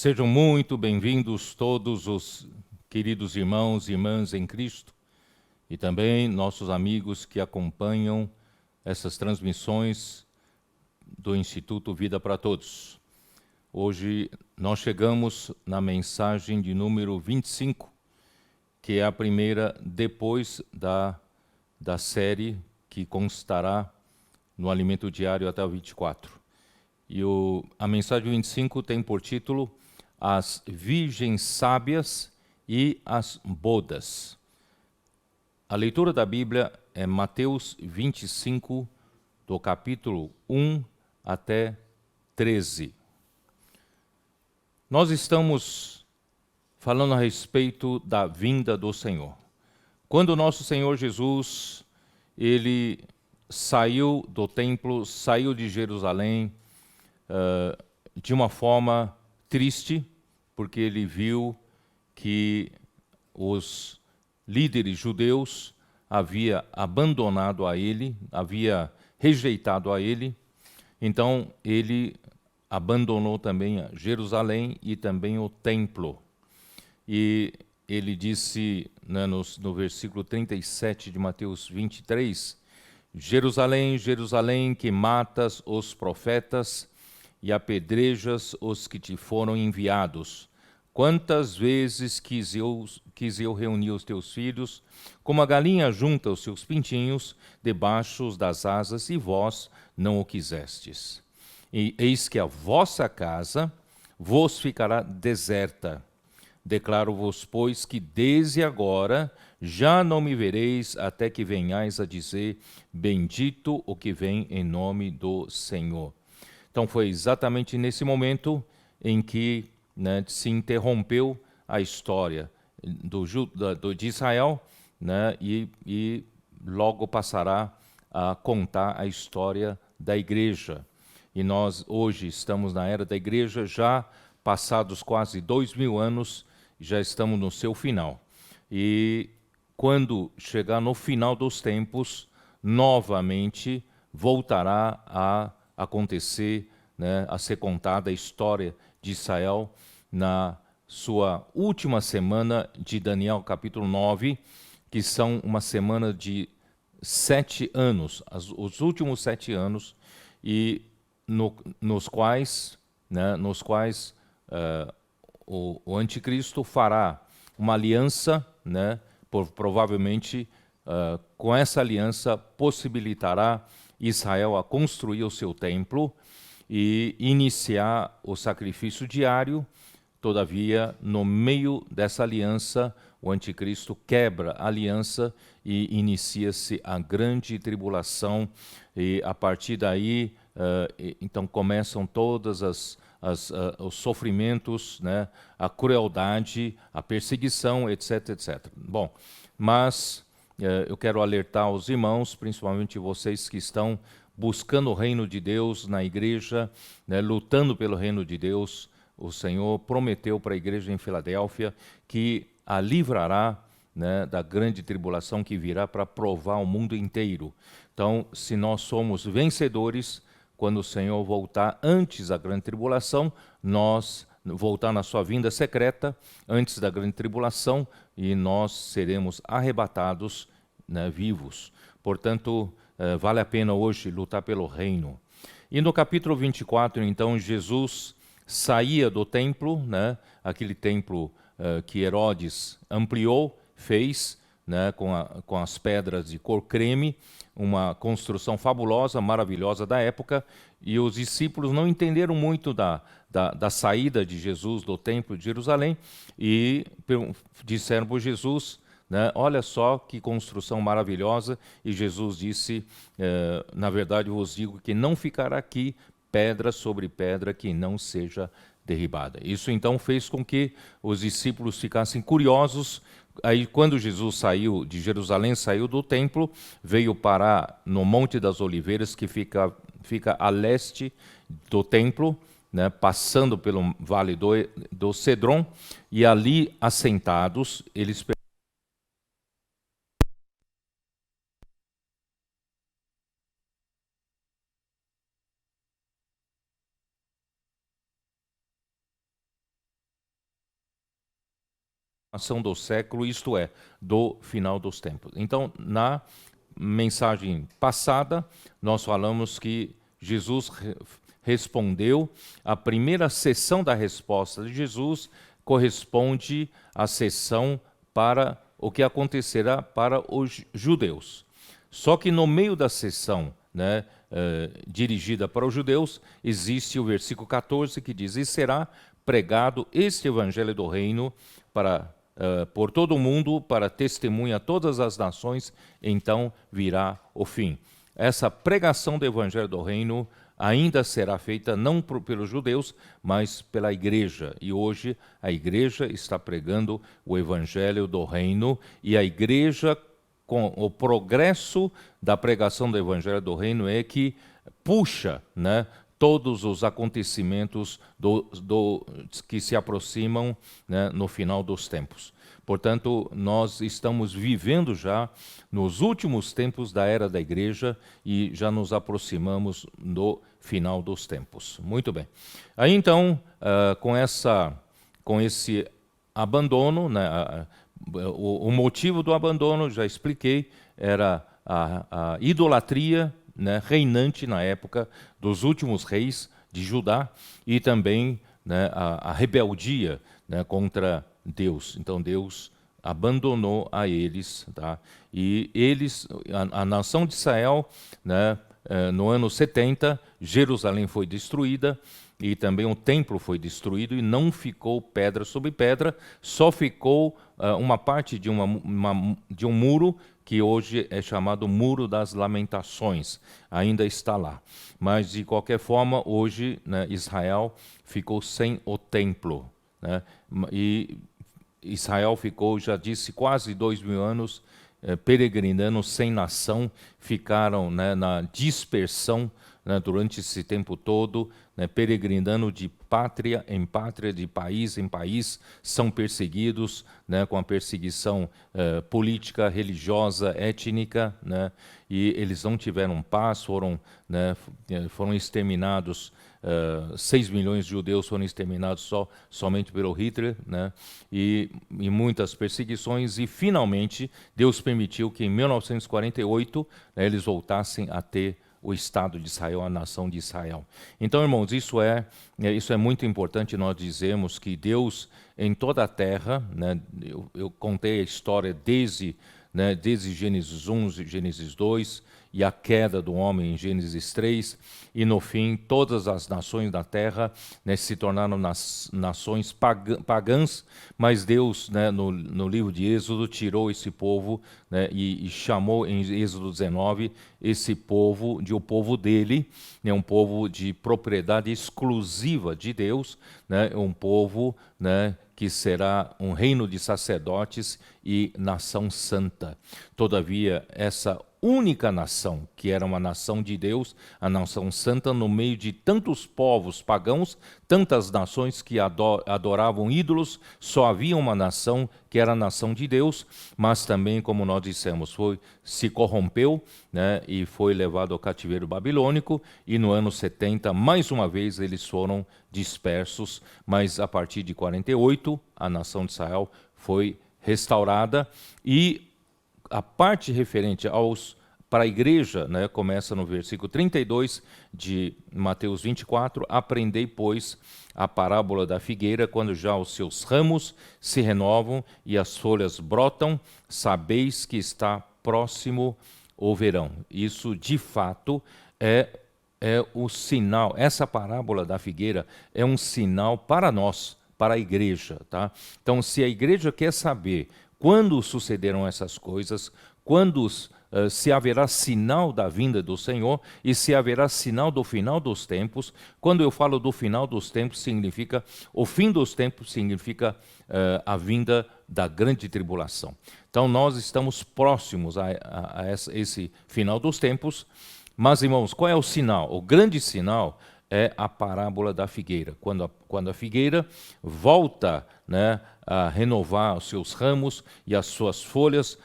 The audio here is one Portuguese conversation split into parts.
Sejam muito bem-vindos todos os queridos irmãos e irmãs em Cristo e também nossos amigos que acompanham essas transmissões do Instituto Vida para Todos. Hoje nós chegamos na mensagem de número 25, que é a primeira depois da série que constará no Alimento Diário até o 24. E a mensagem 25 tem por título As Virgens Sábias e as Bodas. A leitura da Bíblia é Mateus 25, do capítulo 1 até 13. Nós estamos falando a respeito da vinda do Senhor. Quando o nosso Senhor Jesus, ele saiu do templo, saiu de Jerusalém, de uma forma triste, porque ele viu que os líderes judeus haviam abandonado a ele, havia rejeitado a ele. Então ele abandonou também Jerusalém e também o templo. E ele disse, né, no versículo 37 de Mateus 23, Jerusalém, Jerusalém, que matas os profetas e apedrejas os que te foram enviados. Quantas vezes quis eu reunir os teus filhos, como a galinha junta os seus pintinhos debaixo das asas, e vós não o quisestes. E eis que a vossa casa vos ficará deserta. Declaro-vos, pois, que desde agora já não me vereis até que venhais a dizer, bendito o que vem em nome do Senhor. Então foi exatamente nesse momento em que, né, se interrompeu a história de Israel, né, e logo passará a contar a história da igreja. E nós hoje estamos na era da igreja, já passados quase 2000 anos, já estamos no seu final. E quando chegar no final dos tempos, novamente voltará a acontecer, né, a ser contada a história de Israel na sua última semana de Daniel, capítulo 9, que são uma semana de 7 anos, os últimos 7 anos, e nos quais o anticristo fará uma aliança, né, provavelmente com essa aliança possibilitará Israel a construir o seu templo e iniciar o sacrifício diário. Todavia, no meio dessa aliança, o anticristo quebra a aliança e inicia-se a grande tribulação, e a partir daí, então começam todas os sofrimentos, né, a crueldade, a perseguição, etc, etc. Bom, mas eu quero alertar os irmãos, principalmente vocês que estão buscando o reino de Deus na igreja, né, lutando pelo reino de Deus. O Senhor prometeu para a igreja em Filadélfia que a livrará, né, da grande tribulação que virá para provar o mundo inteiro. Então, se nós somos vencedores, quando o Senhor voltar antes da grande tribulação, nós voltar na sua vinda secreta, antes da grande tribulação, e nós seremos arrebatados, né, vivos. Portanto, vale a pena hoje lutar pelo reino. E no capítulo 24, então, Jesus saía do templo, né, aquele templo que Herodes ampliou, fez, né, com as pedras de cor creme, uma construção fabulosa, maravilhosa da época, e os discípulos não entenderam muito da saída de Jesus do templo de Jerusalém, e disseram para Jesus, né, olha só que construção maravilhosa, e Jesus disse, na verdade vos digo que não ficará aqui pedra sobre pedra que não seja derribada. Isso então fez com que os discípulos ficassem curiosos. Aí quando Jesus saiu de Jerusalém, saiu do templo, veio parar no Monte das Oliveiras, que fica a leste do templo, né, passando pelo vale do Cedron, e ali assentados, eles ação do século, isto é, do final dos tempos. Então, na mensagem passada, nós falamos que Jesus respondeu, a primeira sessão da resposta de Jesus corresponde à sessão para o que acontecerá para os judeus. Só que no meio da sessão, né, dirigida para os judeus, existe o versículo 14 que diz: e será pregado este evangelho do reino por todo o mundo, para testemunha a todas as nações, então virá o fim. Essa pregação do evangelho do reino ainda será feita não pelos judeus, mas pela igreja. E hoje a igreja está pregando o evangelho do reino, e a igreja, com o progresso da pregação do evangelho do reino, é que puxa, né, todos os acontecimentos que se aproximam, né, no final dos tempos. Portanto, nós estamos vivendo já nos últimos tempos da era da igreja e já nos aproximamos do final dos tempos. Muito bem. Aí então, com esse abandono, né, o motivo do abandono, já expliquei, era a idolatria, né, reinante na época dos últimos reis de Judá, e também, né, a rebeldia, né, contra Deus. Então Deus abandonou a eles, tá? E eles, a nação de Israel, né, no ano 70, Jerusalém foi destruída, e também o templo foi destruído, e não ficou pedra sobre pedra, só ficou uma parte de um muro, que hoje é chamado Muro das Lamentações, ainda está lá. Mas, de qualquer forma, hoje, né, Israel ficou sem o templo, né? E Israel ficou, já disse, quase 2.000 anos peregrinando sem nação, ficaram, né, na dispersão, né, durante esse tempo todo, né, peregrinando de pátria em pátria, de país em país, são perseguidos, né, com a perseguição política, religiosa, étnica, né, e eles não tiveram paz, foram exterminados. 6 milhões de judeus foram exterminados somente pelo Hitler, né, e muitas perseguições, e finalmente Deus permitiu que em 1948, né, eles voltassem a ter o Estado de Israel, a nação de Israel. Então, irmãos, isso é muito importante nós dizermos, que Deus em toda a terra, né, eu contei a história desde Gênesis 1, Gênesis 2, e a queda do homem em Gênesis 3, e no fim todas as nações da terra, né, se tornaram nações pagãs, mas Deus, né, no livro de Êxodo, tirou esse povo, né, e chamou em Êxodo 19 esse povo de o povo dele, né, um povo de propriedade exclusiva de Deus, né, um povo, né, que será um reino de sacerdotes e nação santa. Todavia, essa única nação, que era uma nação de Deus, a nação santa, no meio de tantos povos pagãos, tantas nações que adoravam ídolos, só havia uma nação que era a nação de Deus, mas também, como nós dissemos, se corrompeu, né, e foi levado ao cativeiro babilônico, e no ano 70, mais uma vez, eles foram dispersos, mas a partir de 48, a nação de Israel foi restaurada, e a parte referente para a igreja, né, começa no versículo 32 de Mateus 24, aprendei, pois, a parábola da figueira, quando já os seus ramos se renovam e as folhas brotam, sabeis que está próximo o verão. Isso, de fato, é o sinal, essa parábola da figueira é um sinal para nós, para a igreja, tá? Então, se a igreja quer saber quando sucederão essas coisas, quando se haverá sinal da vinda do Senhor e se haverá sinal do final dos tempos. Quando eu falo do final dos tempos, significa o fim dos tempos, significa a vinda da grande tribulação. Então, nós estamos próximos a esse final dos tempos. Mas, irmãos, qual é o sinal? O grande sinal é a parábola da figueira. Quando a figueira volta, né, a renovar os seus ramos e as suas folhas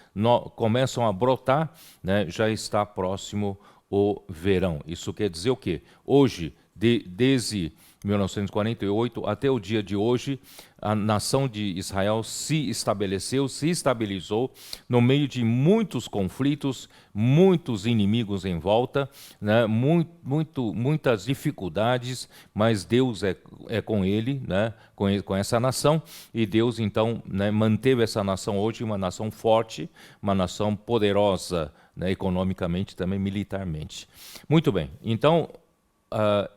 começam a brotar, né, já está próximo o verão. Isso quer dizer o quê? Hoje Desde 1948 até o dia de hoje, a nação de Israel se estabilizou no meio de muitos conflitos, muitos inimigos em volta, né, muitas dificuldades, mas Deus é com ele, né, com essa nação, e Deus então, né, manteve essa nação hoje uma nação forte, uma nação poderosa, né, economicamente, também militarmente. Muito bem, então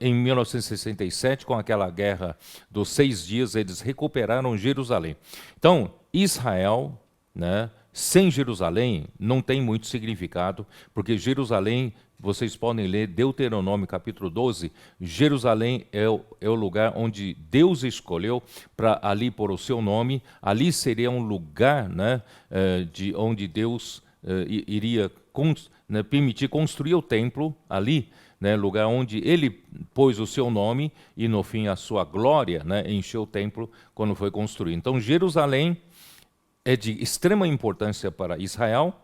em 1967, com aquela guerra dos 6 dias, eles recuperaram Jerusalém. Então, Israel, né, sem Jerusalém, não tem muito significado, porque Jerusalém, vocês podem ler Deuteronômio capítulo 12, Jerusalém é o lugar onde Deus escolheu para ali pôr o seu nome, ali seria um lugar, né, de onde Deus iria né, permitir construir o templo ali, né, lugar onde ele pôs o seu nome e, no fim, a sua glória, né, encheu o templo quando foi construído. Então, Jerusalém é de extrema importância para Israel,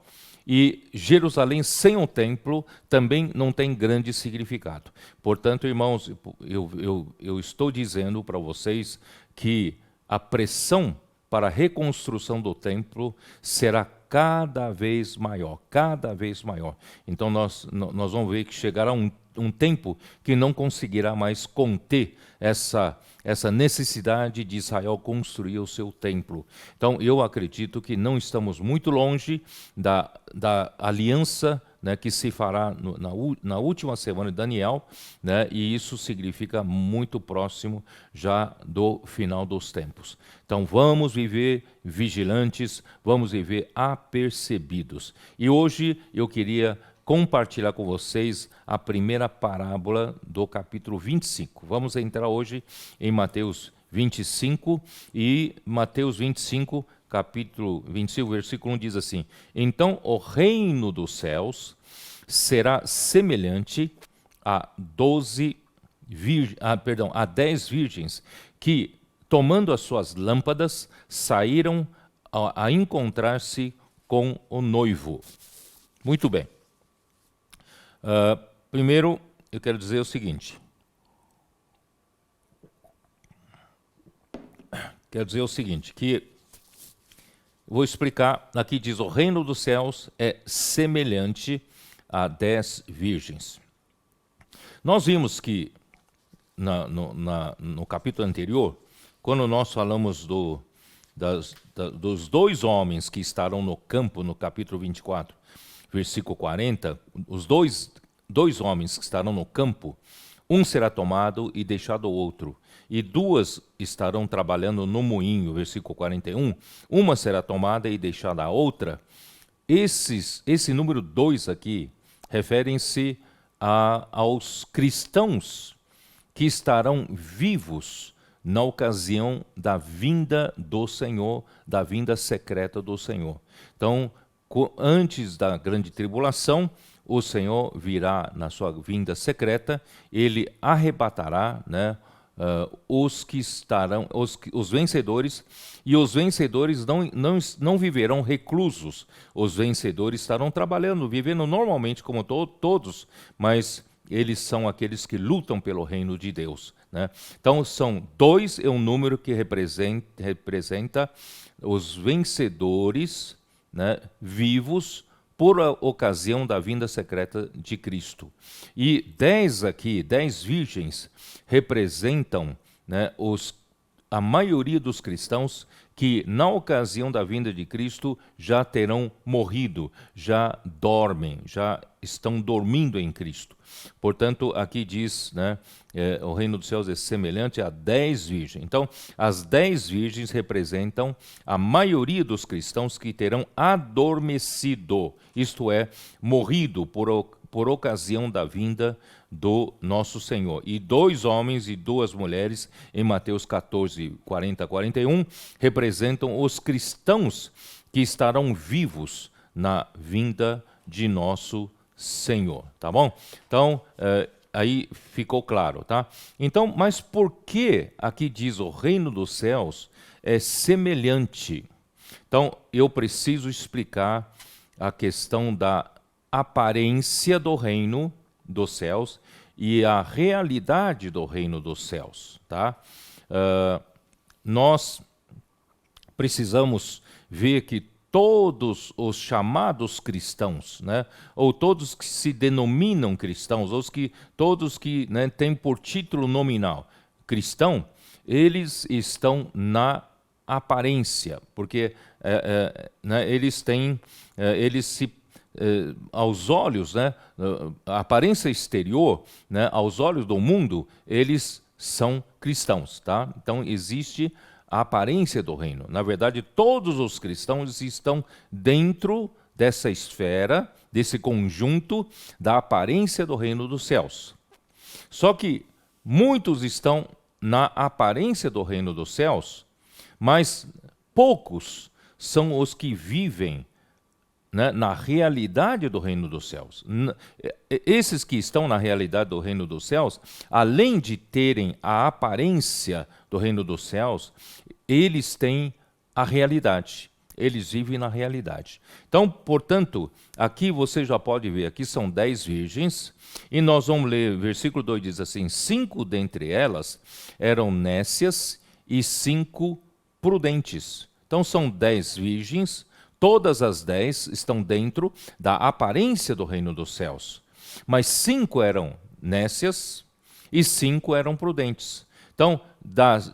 e Jerusalém sem o templo também não tem grande significado. Portanto, irmãos, eu estou dizendo para vocês que a pressão para a reconstrução do templo será cada vez maior, cada vez maior. Então nós vamos ver que chegará um tempo que não conseguirá mais conter essa necessidade de Israel construir o seu templo. Então eu acredito que não estamos muito longe da aliança, né, que se fará na última semana de Daniel, né, e isso significa muito próximo já do final dos tempos. Então vamos viver vigilantes, vamos viver apercebidos. E hoje eu queria compartilhar com vocês a primeira parábola do capítulo 25. Vamos entrar hoje em Mateus 25, e Mateus 25, capítulo 25, versículo 1 diz assim: Então o reino dos céus será semelhante a 10 virgens que, tomando as suas lâmpadas, saíram a encontrar-se com o noivo. Muito bem. Primeiro, eu quero dizer o seguinte. Que vou explicar, aqui diz, o reino dos céus é semelhante a 10 virgens. Nós vimos que no capítulo anterior, quando nós falamos dos 2 homens que estarão no campo, no capítulo 24, versículo 40, os dois homens que estarão no campo, um será tomado e deixado o outro, e 2 estarão trabalhando no moinho, versículo 41, uma será tomada e deixada a outra. Esse número 2 aqui referem-se aos cristãos que estarão vivos na ocasião da vinda do Senhor, da vinda secreta do Senhor. Então, antes da grande tribulação, o Senhor virá na sua vinda secreta, ele arrebatará, né, os que estarão, os vencedores, e os vencedores não viverão reclusos. Os vencedores estarão trabalhando, vivendo normalmente como todos, mas eles são aqueles que lutam pelo reino de Deus, né? Então, são 2, é um número que representa os vencedores, né, vivos por ocasião da vinda secreta de Cristo. E 10 virgens, representam, né, a maioria dos cristãos que, na ocasião da vinda de Cristo, já terão morrido, já dormem, já estão dormindo em Cristo. Portanto, aqui diz, né, o reino dos céus é semelhante a 10 virgens. Então, as 10 virgens representam a maioria dos cristãos que terão adormecido, isto é, morrido por ocasião da vinda do nosso Senhor. E 2 homens e 2 mulheres, em Mateus 14, 40 a 41, representam os cristãos que estarão vivos na vinda de nosso Senhor, tá bom? Então, aí ficou claro, tá? Então, mas por que aqui diz o reino dos céus é semelhante? Então, eu preciso explicar a questão da aparência do reino dos céus e a realidade do reino dos céus. Tá? Nós precisamos ver que todos os chamados cristãos, né, ou todos que se denominam cristãos, todos que, né, têm por título nominal cristão, eles estão na aparência, porque né, aos olhos, né, a aparência exterior, né, aos olhos do mundo, eles são cristãos, tá? Então existe a aparência do reino. Na verdade, todos os cristãos estão dentro dessa esfera, desse conjunto da aparência do reino dos céus. Só que muitos estão na aparência do reino dos céus, mas poucos são os que vivem, né, na realidade do reino dos céus. Esses que estão na realidade do reino dos céus, além de terem a aparência do reino dos céus, eles têm a realidade. Eles vivem na realidade. Então, portanto, aqui você já pode ver, aqui são 10 virgens, e nós vamos ler, versículo 2 diz assim, 5 dentre elas eram nécias e 5 prudentes. Então são 10 virgens, todas as 10 estão dentro da aparência do reino dos céus. Mas 5 eram nécias e 5 eram prudentes. Então,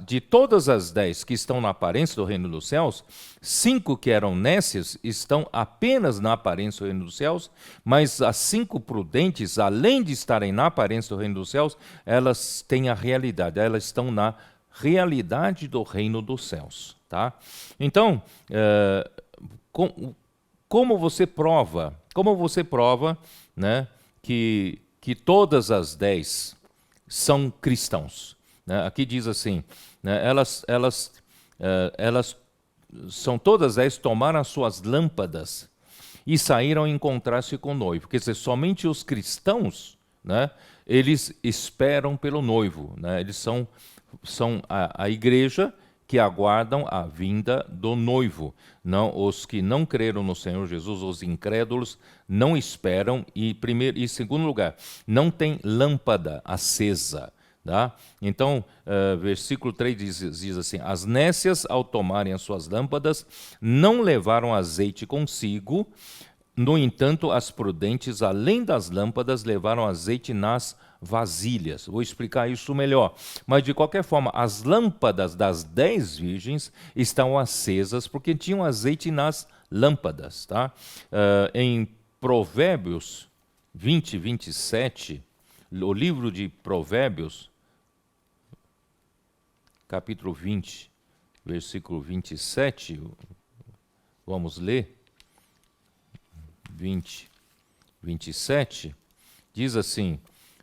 de todas as 10 que estão na aparência do reino dos céus, 5 que eram nécias estão apenas na aparência do reino dos céus, mas as 5 prudentes, além de estarem na aparência do reino dos céus, elas têm a realidade, elas estão na realidade do reino dos céus. Tá? Então, como você prova, né, que todas as 10 são cristãos? Né? Aqui diz assim, né, elas são todas 10, tomaram as suas lâmpadas e saíram encontrar-se com o noivo. Quer dizer, somente os cristãos, né, eles esperam pelo noivo. Né? Eles são a igreja que aguardam a vinda do noivo. Não, os que não creram no Senhor Jesus, os incrédulos, não esperam e, em segundo lugar, não tem lâmpada acesa. Tá? Então, versículo 3 diz assim, as nécias, ao tomarem as suas lâmpadas, não levaram azeite consigo, no entanto, as prudentes, além das lâmpadas, levaram azeite nas vasilhas. Vou explicar isso melhor. Mas, de qualquer forma, as lâmpadas das 10 virgens estão acesas porque tinham azeite nas lâmpadas. Tá? Em Provérbios 20, 27, o livro de Provérbios, capítulo 20, versículo 27, vamos ler, 20, 27, diz assim,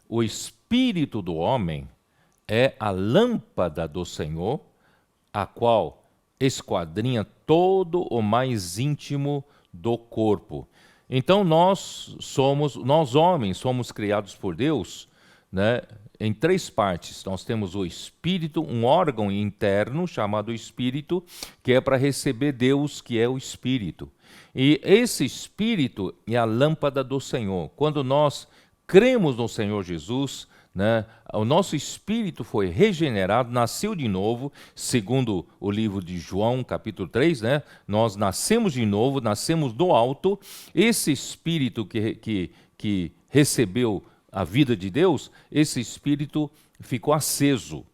o espírito do homem é a lâmpada do Senhor, a qual esquadrinha todo o mais íntimo do corpo. Então nós homens, somos criados por Deus, né, em 3 partes. Nós temos o espírito, um órgão interno chamado espírito, que é para receber Deus, que é o espírito. E esse espírito é a lâmpada do Senhor. Quando nós cremos no Senhor Jesus, né, o nosso espírito foi regenerado, nasceu de novo, segundo o livro de João, capítulo 3, né, nós nascemos de novo, nascemos do alto. Esse espírito que recebeu a vida de Deus, esse espírito ficou aceso,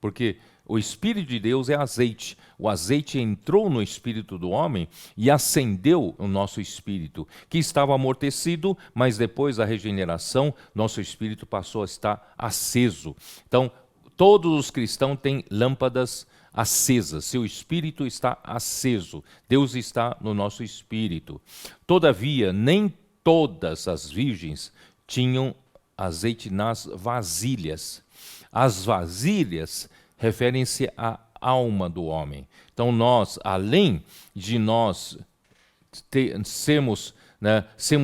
porque o Espírito de Deus é azeite. O azeite entrou no espírito do homem e acendeu o nosso espírito, que estava amortecido, mas depois da regeneração, nosso espírito passou a estar aceso. Então, todos os cristãos têm lâmpadas acesas, seu espírito está aceso, Deus está no nosso espírito. Todavia, nem todas as virgens tinham azeite nas vasilhas. As vasilhas referem-se à alma do homem. Então nós, além de nós sermos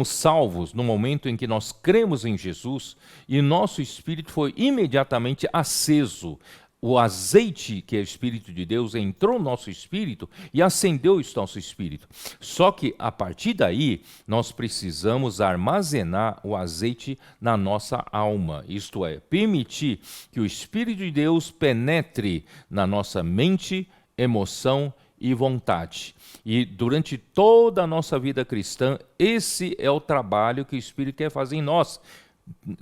salvos no momento em que nós cremos em Jesus, e nosso espírito foi imediatamente aceso o azeite, que é o Espírito de Deus, entrou no nosso espírito e acendeu o nosso espírito. Só que, a partir daí, nós precisamos armazenar o azeite na nossa alma. Isto é, permitir que o Espírito de Deus penetre na nossa mente, emoção e vontade. E durante toda a nossa vida cristã, esse é o trabalho que o Espírito quer fazer em nós,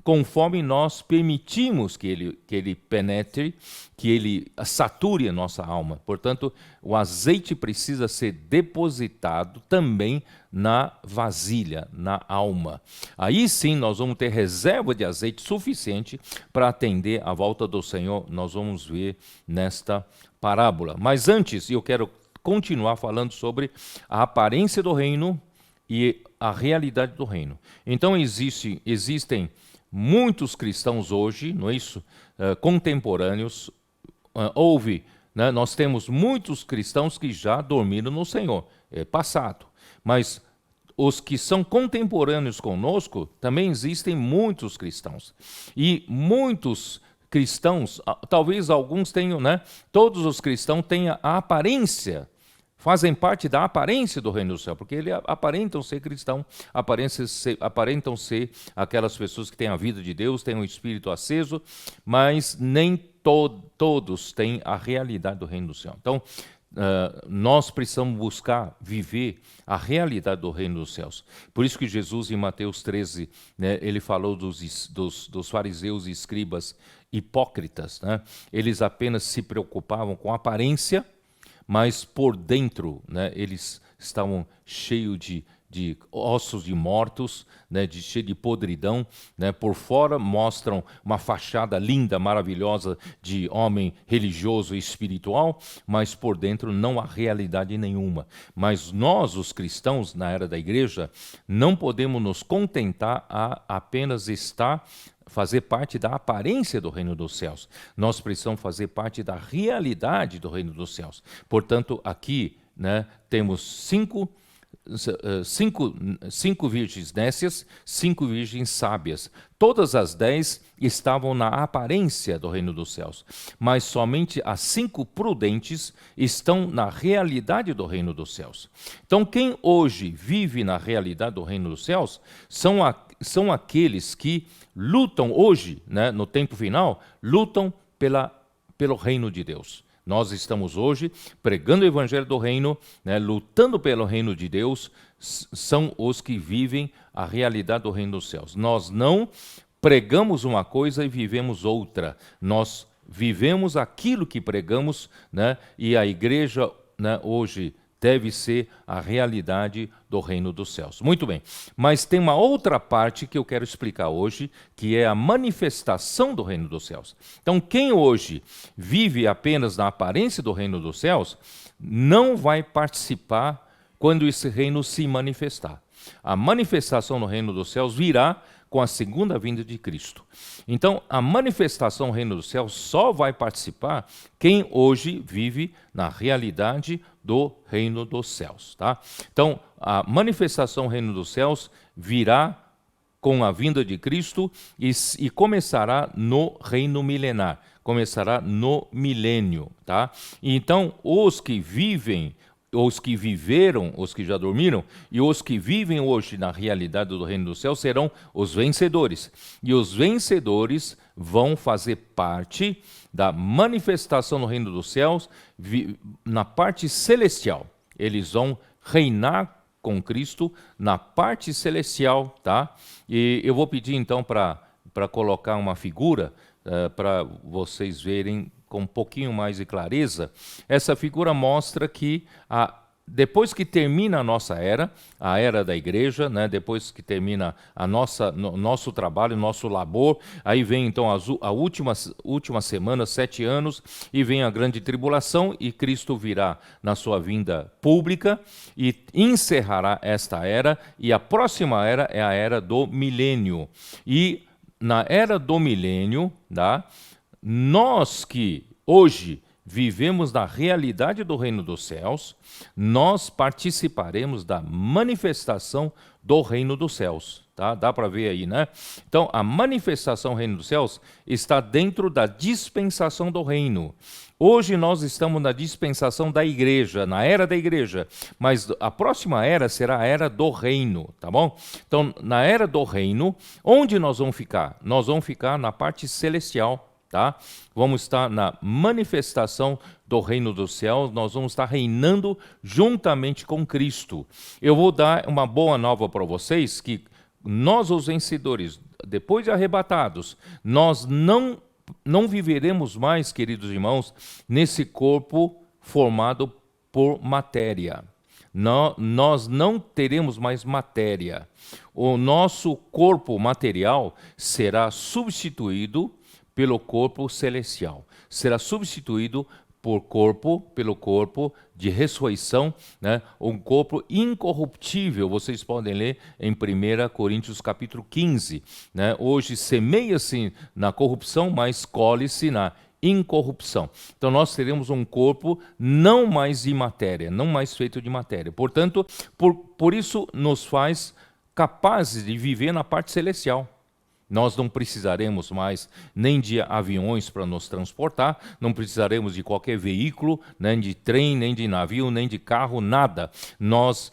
conforme nós permitimos que ele penetre, que ele sature a nossa alma. Portanto, o azeite precisa ser depositado também na vasilha, na alma. Aí sim nós vamos ter reserva de azeite suficiente para atender a volta do Senhor. Nós vamos ver nesta parábola. Mas antes, eu quero continuar falando sobre a aparência do reino e a realidade do reino. Então existem muitos cristãos hoje, não é isso? Contemporâneos. Nós temos muitos cristãos que já dormiram no Senhor, é passado. Mas os que são contemporâneos conosco, também existem muitos cristãos. E muitos cristãos, talvez alguns tenham, todos os cristãos tenham a aparência, fazem parte da aparência do reino do céu, porque eles aparentam ser cristão, aparentam ser aquelas pessoas que têm a vida de Deus, têm um espírito aceso, mas nem todos têm a realidade do reino do céu. Então, nós precisamos buscar viver a realidade do reino dos céus. Por isso que Jesus, em Mateus 13, ele falou dos fariseus e escribas hipócritas. Eles apenas se preocupavam com a aparência, mas por dentro, eles estavam cheios de ossos de mortos, cheio de podridão. Por fora mostram uma fachada linda, maravilhosa de homem religioso e espiritual, mas por dentro não há realidade nenhuma. Mas nós, os cristãos, na era da igreja, não podemos nos contentar a apenas fazer parte da aparência do reino dos céus. Nós precisamos fazer parte da realidade do reino dos céus. Portanto, aqui temos cinco virgens nécias, 5 virgens sábias. Todas as 10 estavam na aparência do reino dos céus, mas somente as 5 prudentes estão na realidade do reino dos céus. Então, quem hoje vive na realidade do reino dos céus são aqueles que lutam hoje, no tempo final, lutam pelo reino de Deus. Nós estamos hoje pregando o evangelho do reino, lutando pelo reino de Deus, são os que vivem a realidade do reino dos céus. Nós não pregamos uma coisa e vivemos outra. Nós vivemos aquilo que pregamos, e a igreja hoje deve ser a realidade do reino dos céus. Muito bem, mas tem uma outra parte que eu quero explicar hoje, que é a manifestação do reino dos céus. Então, quem hoje vive apenas na aparência do reino dos céus, não vai participar quando esse reino se manifestar. A manifestação do reino dos céus virá com a segunda vinda de Cristo. Então, a manifestação do reino dos céus só vai participar quem hoje vive na realidade do reino dos céus. Tá? Então, a manifestação do reino dos céus virá com a vinda de Cristo e começará no reino milenar, começará no milênio. Tá? Então, os que viveram, os que já dormiram, e os que vivem hoje na realidade do reino do céu serão os vencedores. E os vencedores vão fazer parte da manifestação do reino dos céus na parte celestial. Eles vão reinar com Cristo na parte celestial, tá? E eu vou pedir então para colocar uma figura para vocês verem com um pouquinho mais de clareza. Essa figura mostra que depois que termina a nossa era, a era da igreja, depois que termina nosso trabalho, nosso labor, aí vem então a última semana, 7 anos, e vem a grande tribulação, e Cristo virá na sua vinda pública e encerrará esta era, e a próxima era é a era do milênio. E na era do milênio, nós que hoje vivemos na realidade do reino dos céus, nós participaremos da manifestação do reino dos céus. Tá? Dá para ver aí, né? Então, a manifestação do reino dos céus está dentro da dispensação do reino. Hoje nós estamos na dispensação da igreja, na era da igreja, mas a próxima era será a era do reino, tá bom? Então, na era do reino, onde nós vamos ficar? Nós vamos ficar na parte celestial, tá? Vamos estar na manifestação do reino dos céus, nós vamos estar reinando juntamente com Cristo. Eu vou dar uma boa nova para vocês, que nós, os vencedores, depois de arrebatados, nós não viveremos mais, queridos irmãos, nesse corpo formado por matéria. Nós não teremos mais matéria. O nosso corpo material será substituído pelo corpo celestial. Será substituído pelo corpo de ressurreição, né? Um corpo incorruptível, vocês podem ler em 1 Coríntios capítulo 15. Né? Hoje semeia-se na corrupção, mas colhe-se na incorrupção. Então nós teremos um corpo não mais de matéria, não mais feito de matéria. Portanto, por isso nos faz capazes de viver na parte celestial. Nós não precisaremos mais nem de aviões para nos transportar, não precisaremos de qualquer veículo, nem de trem, nem de navio, nem de carro, nada. Nós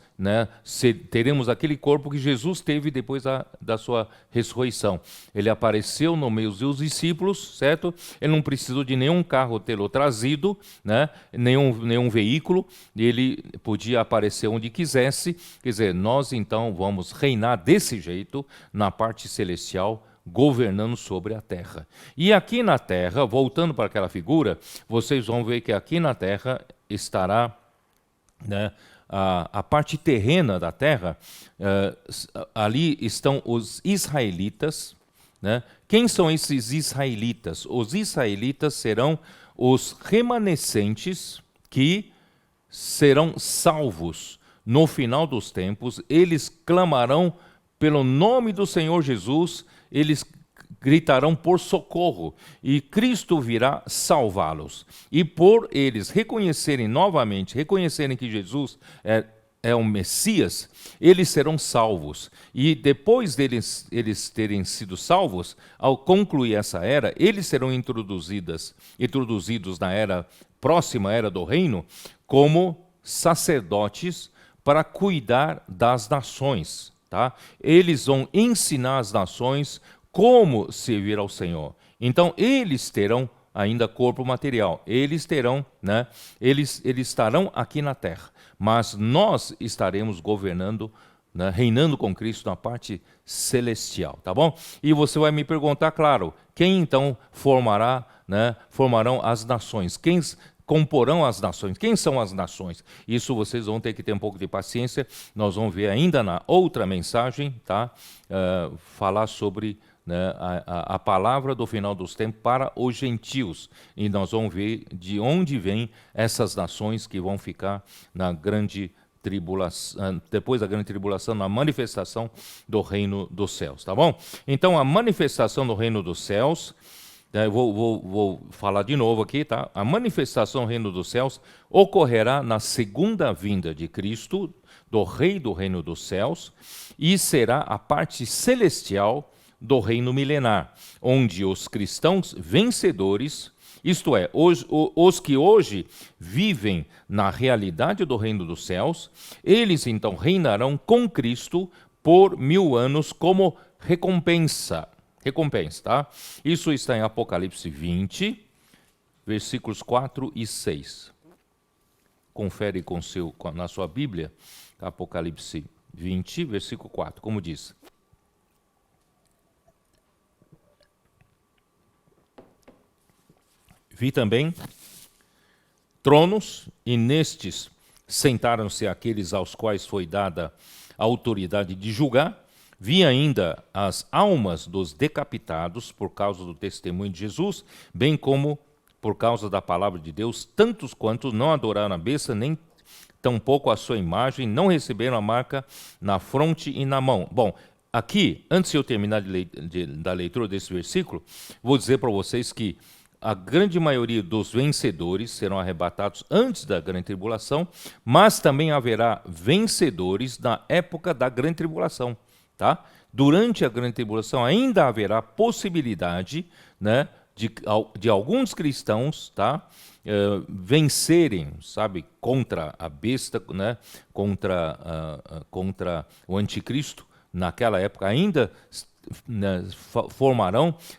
teremos aquele corpo que Jesus teve depois da sua ressurreição. Ele apareceu no meio dos discípulos, certo? Ele não precisou de nenhum carro tê-lo trazido, né? nenhum veículo, ele podia aparecer onde quisesse. Quer dizer, nós então vamos reinar desse jeito na parte celestial, governando sobre a terra. E aqui na terra, voltando para aquela figura, vocês vão ver que aqui na terra estará, né, a parte terrena da terra, ali estão os israelitas. Né? Quem são esses israelitas? Os israelitas serão os remanescentes que serão salvos no final dos tempos. Eles clamarão pelo nome do Senhor Jesus, eles gritarão por socorro, e Cristo virá salvá-los. E por eles reconhecerem novamente, reconhecerem que Jesus é o Messias, eles serão salvos. E depois eles terem sido salvos, ao concluir essa era, eles serão introduzidos na próxima era do reino, como sacerdotes para cuidar das nações. Tá? Eles vão ensinar as nações como servir ao Senhor. Então, eles terão ainda corpo material. Eles terão, né? Eles estarão aqui na terra. Mas nós estaremos governando, né, reinando com Cristo na parte celestial, tá bom? E você vai me perguntar, claro, quem então formarão as nações? Quem comporão as nações? Quem são as nações? Isso vocês vão ter que ter um pouco de paciência. Nós vamos ver ainda na outra mensagem, tá? Falar sobre, né, a palavra do final dos tempos para os gentios. E nós vamos ver de onde vêm essas nações que vão ficar na grande tribulação, depois da grande tribulação, na manifestação do reino dos céus, tá bom? Então, a manifestação do reino dos céus, vou falar de novo aqui, tá? A manifestação do reino dos céus ocorrerá na segunda vinda de Cristo, do Rei do reino dos céus, e será a parte celestial do reino milenar, onde os cristãos vencedores, isto é, os que hoje vivem na realidade do reino dos céus, eles então reinarão com Cristo por 1000 anos como recompensa. Tá? Isso está em Apocalipse 20, versículos 4 e 6. Confere na sua Bíblia, Apocalipse 20, versículo 4, como diz. Vi também tronos, e nestes sentaram-se aqueles aos quais foi dada a autoridade de julgar. Vi ainda as almas dos decapitados por causa do testemunho de Jesus, bem como por causa da palavra de Deus, tantos quantos não adoraram a besta, nem tampouco a sua imagem, não receberam a marca na fronte e na mão. Bom, aqui, antes de eu terminar da leitura desse versículo, vou dizer para vocês que a grande maioria dos vencedores serão arrebatados antes da grande tribulação, mas também haverá vencedores na época da grande tribulação. Tá? durante a grande tribulação ainda haverá possibilidade, né, de alguns cristãos, tá, vencerem, sabe, contra a besta, né, contra o anticristo. Naquela época ainda, né,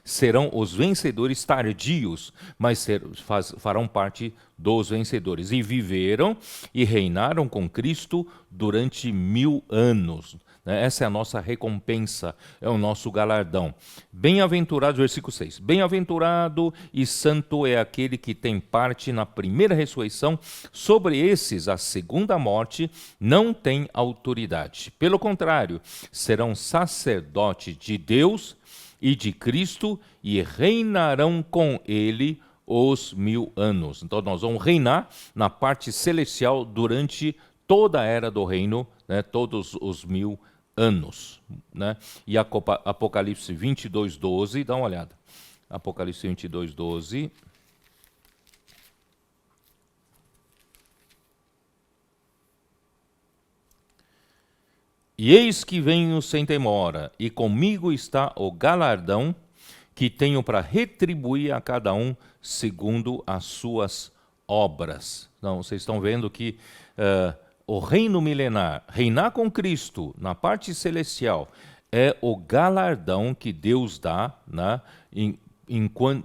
serão os vencedores tardios, mas farão parte dos vencedores. E viveram e reinaram com Cristo durante 1000 anos. Essa é a nossa recompensa, é o nosso galardão. Bem-aventurado, versículo 6. Bem-aventurado e santo é aquele que tem parte na primeira ressurreição. Sobre esses, a segunda morte não tem autoridade. Pelo contrário, serão sacerdotes de Deus e de Cristo e reinarão com ele os 1000 anos. Então nós vamos reinar na parte celestial durante toda a era do reino, né, todos os 1000 anos. Né? E Apocalipse 22, 12, dá uma olhada. Apocalipse 22, 12. E eis que venho sem demora, e comigo está o galardão que tenho para retribuir a cada um segundo as suas obras. Então, vocês estão vendo que o reino milenar, reinar com Cristo na parte celestial, é o galardão que Deus dá, né,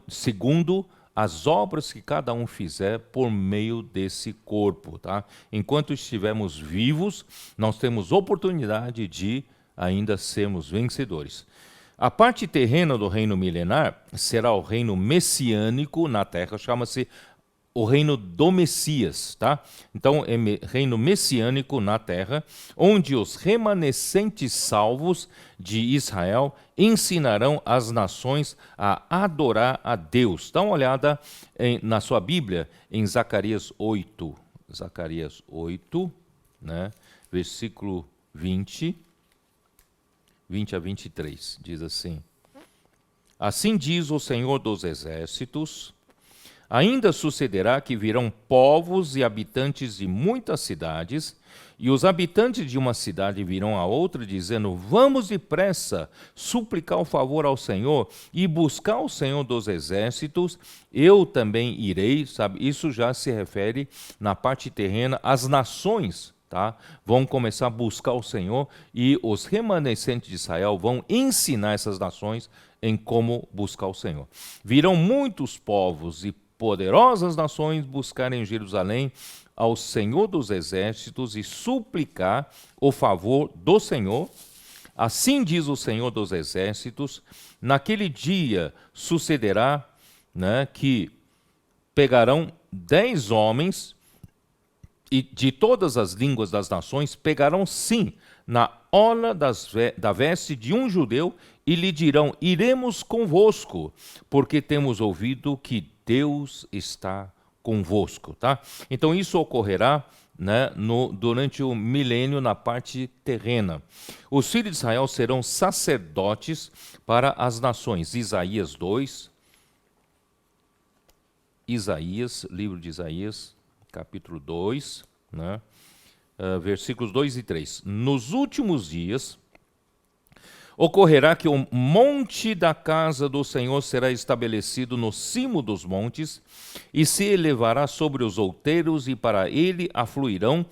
segundo as obras que cada um fizer por meio desse corpo. Tá? Enquanto estivermos vivos, nós temos oportunidade de ainda sermos vencedores. A parte terrena do reino milenar será o reino messiânico na terra, chama-se o reino do Messias, tá? Então, é reino messiânico na terra, onde os remanescentes salvos de Israel ensinarão as nações a adorar a Deus. Dá uma olhada na sua Bíblia, em Zacarias 8. Zacarias 8, né? Versículo 20 a 23, diz assim: Assim diz o Senhor dos Exércitos: Ainda sucederá que virão povos e habitantes de muitas cidades, e os habitantes de uma cidade virão a outra, dizendo: Vamos depressa suplicar o favor ao Senhor e buscar o Senhor dos Exércitos, eu também irei. Sabe? Isso já se refere na parte terrena às nações. Tá? Vão começar a buscar o Senhor e os remanescentes de Israel vão ensinar essas nações em como buscar o Senhor. Virão muitos povos e poderosas nações buscar em Jerusalém ao Senhor dos Exércitos e suplicar o favor do Senhor. Assim diz o Senhor dos Exércitos: naquele dia sucederá, né, que pegarão 10 homens e de todas as línguas das nações, pegarão sim na orla da veste de um judeu e lhe dirão: iremos convosco, porque temos ouvido que Deus está convosco. Tá? Então isso ocorrerá, né, durante o milênio na parte terrena. Os filhos de Israel serão sacerdotes para as nações. Isaías 2, livro de Isaías, capítulo 2, né, versículos 2 e 3. Nos últimos dias ocorrerá que o monte da casa do Senhor será estabelecido no cimo dos montes e se elevará sobre os outeiros, e para ele afluirão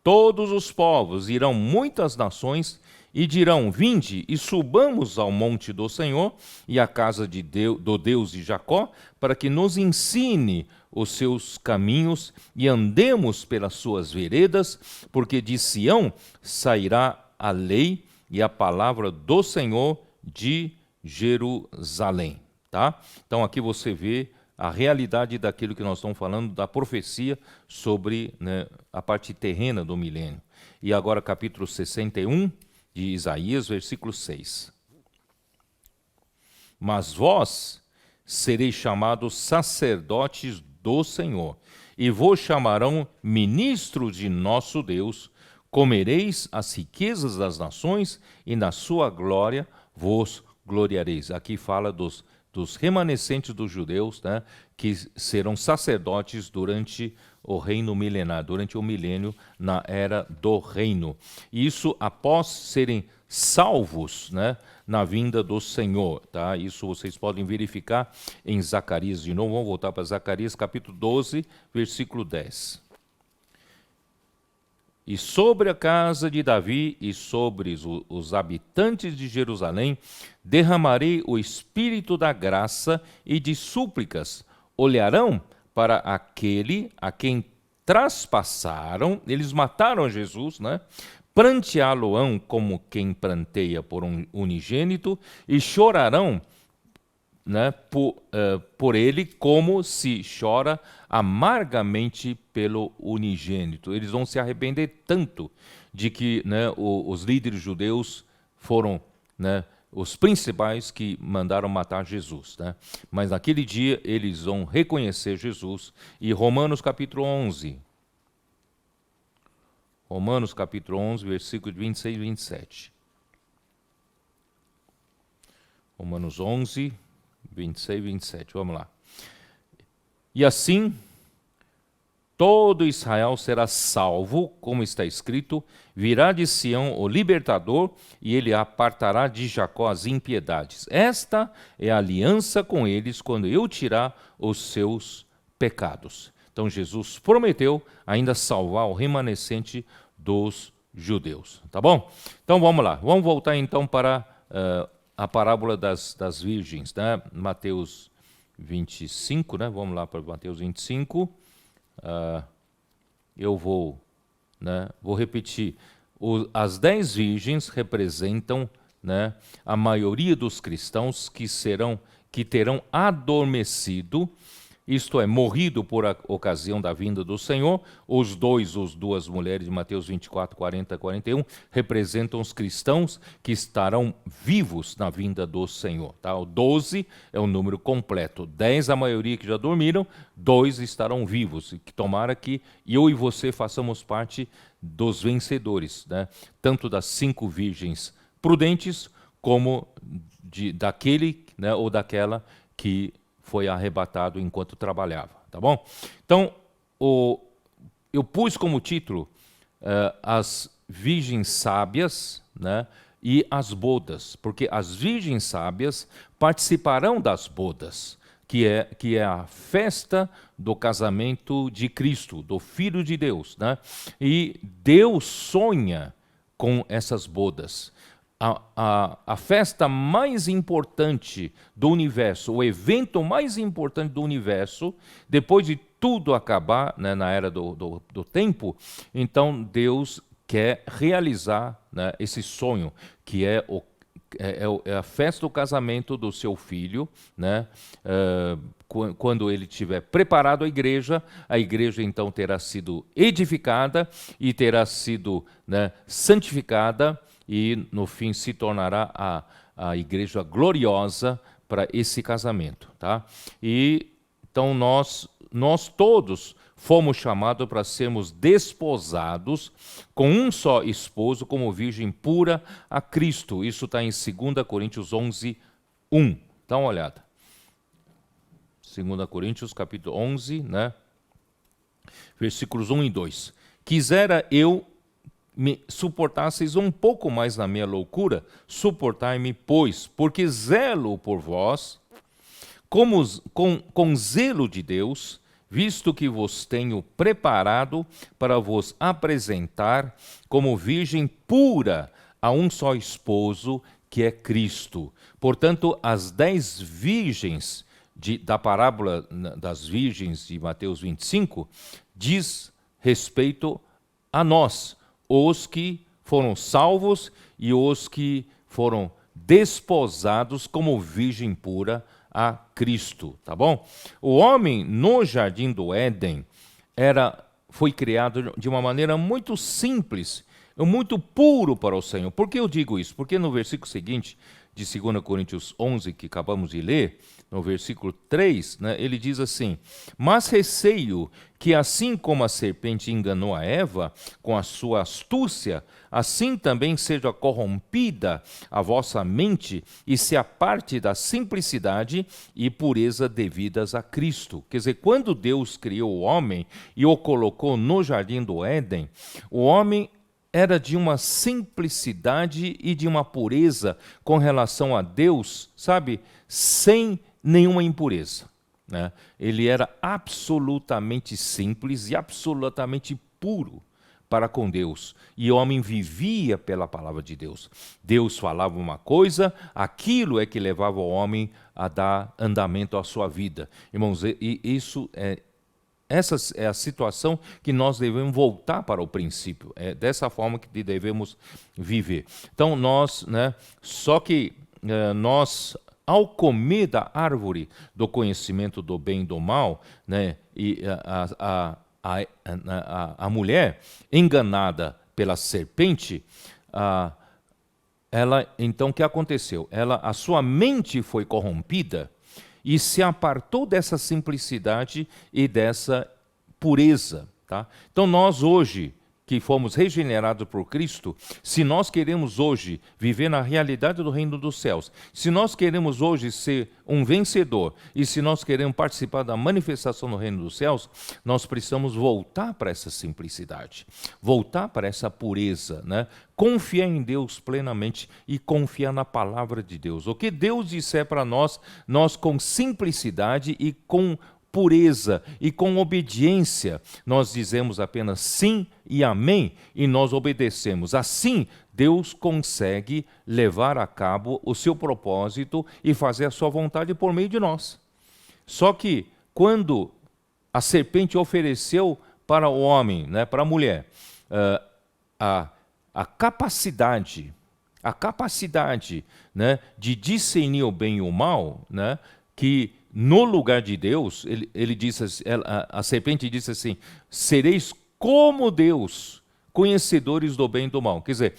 todos os povos. Irão muitas nações e dirão: vinde e subamos ao monte do Senhor e à casa do Deus de Jacó, para que nos ensine os seus caminhos e andemos pelas suas veredas, porque de Sião sairá a lei e a palavra do Senhor de Jerusalém. Tá? Então aqui você vê a realidade daquilo que nós estamos falando, da profecia sobre, né, a parte terrena do milênio. E agora capítulo 61 de Isaías, versículo 6. Mas vós sereis chamados sacerdotes do Senhor, e vos chamarão ministros de nosso Deus. Comereis as riquezas das nações, e na sua glória vos gloriareis. Aqui fala dos remanescentes dos judeus, né, que serão sacerdotes durante o reino milenar, durante o milênio, na era do reino. E isso após serem salvos, né, na vinda do Senhor. Tá? Isso vocês podem verificar em Zacarias de novo. Vamos voltar para Zacarias, capítulo 12, versículo 10. E sobre a casa de Davi e sobre os habitantes de Jerusalém derramarei o espírito da graça e de súplicas. Olharão para aquele a quem traspassaram, eles mataram Jesus, né? Pranteá-lo-ão como quem pranteia por um unigênito, e chorarão, né, por ele como se chora amargamente pelo unigênito. Eles vão se arrepender tanto de que, né, os líderes judeus foram, né, os principais que mandaram matar Jesus. Né? Mas naquele dia eles vão reconhecer Jesus. E Romanos capítulo 11. Romanos capítulo 11, versículos 26 e 27. Romanos 11, 26 e 27, vamos lá. E assim, todo Israel será salvo, como está escrito, virá de Sião o libertador, e ele apartará de Jacó as impiedades. Esta é a aliança com eles, quando eu tirar os seus pecados. Então Jesus prometeu ainda salvar o remanescente dos judeus. Tá bom? Então vamos lá, vamos voltar então para a parábola das virgens, né? Mateus 25, né? Vamos lá para Mateus 25. Eu vou repetir. As 10 virgens representam, né, a maioria dos cristãos que terão adormecido, isto é, morrido por ocasião da vinda do Senhor. As duas mulheres de Mateus 24, 40 e 41, representam os cristãos que estarão vivos na vinda do Senhor. Tá? O 12 é o número completo. 10 a maioria que já dormiram, 2 estarão vivos. E que tomara que eu e você façamos parte dos vencedores, né? Tanto das 5 virgens prudentes, como daquele, né, ou daquela que foi arrebatado enquanto trabalhava, tá bom? Então, eu pus como título as virgens sábias, né, e as bodas, porque as virgens sábias participarão das bodas, que é a festa do casamento de Cristo, do Filho de Deus, né? E Deus sonha com essas bodas. A festa mais importante do universo, o evento mais importante do universo, depois de tudo acabar, né, na era do tempo, então Deus quer realizar, né, esse sonho, que é a festa do casamento do seu filho, né? Quando ele tiver preparado a igreja então terá sido edificada e terá sido, né, santificada, e no fim se tornará a igreja gloriosa para esse casamento. Tá? E então nós todos fomos chamados para sermos desposados com um só esposo, como virgem pura a Cristo. Isso está em 2 Coríntios 11, 1. Dá uma olhada. 2 Coríntios capítulo 11, né? Versículos 1 e 2. Quisera eu me suportasseis um pouco mais na minha loucura, suportai-me, pois, porque zelo por vós, com zelo de Deus, visto que vos tenho preparado para vos apresentar como virgem pura a um só esposo, que é Cristo. Portanto, as 10 virgens da parábola das virgens de Mateus 25 diz respeito a nós, os que foram salvos e os que foram desposados como virgem pura a Cristo, tá bom? O homem no jardim do Éden foi criado de uma maneira muito simples, muito puro para o Senhor. Por que eu digo isso? Porque no versículo seguinte de 2 Coríntios 11, que acabamos de ler, no versículo 3, né, ele diz assim: mas receio que assim como a serpente enganou a Eva com a sua astúcia, assim também seja corrompida a vossa mente e se aparte da simplicidade e pureza devidas a Cristo. Quer dizer, quando Deus criou o homem e o colocou no jardim do Éden, o homem era de uma simplicidade e de uma pureza com relação a Deus, sabe, sem nenhuma impureza, né? Ele era absolutamente simples e absolutamente puro para com Deus. E o homem vivia pela palavra de Deus. Deus falava uma coisa, aquilo é que levava o homem a dar andamento à sua vida. Irmãos, essa é a situação que nós devemos voltar para o princípio. É dessa forma que devemos viver. Então nós, né, só que nós, ao comer da árvore do conhecimento do bem e do mal, né, e a mulher enganada pela serpente, ela, então o que aconteceu? A sua mente foi corrompida e se apartou dessa simplicidade e dessa pureza, tá? Então nós hoje, que fomos regenerados por Cristo, se nós queremos hoje viver na realidade do reino dos céus, se nós queremos hoje ser um vencedor e se nós queremos participar da manifestação do reino dos céus, nós precisamos voltar para essa simplicidade, voltar para essa pureza, né? Confiar em Deus plenamente e confiar na palavra de Deus. O que Deus disser para nós, nós com simplicidade e com pureza e com obediência, nós dizemos apenas sim e amém e nós obedecemos. Assim, Deus consegue levar a cabo o seu propósito e fazer a sua vontade por meio de nós. Só que quando a serpente ofereceu para o homem, né, para a mulher, a capacidade, né, de discernir o bem e o mal, né, que no lugar de Deus, ele disse, a serpente disse assim, sereis como Deus, conhecedores do bem e do mal. Quer dizer,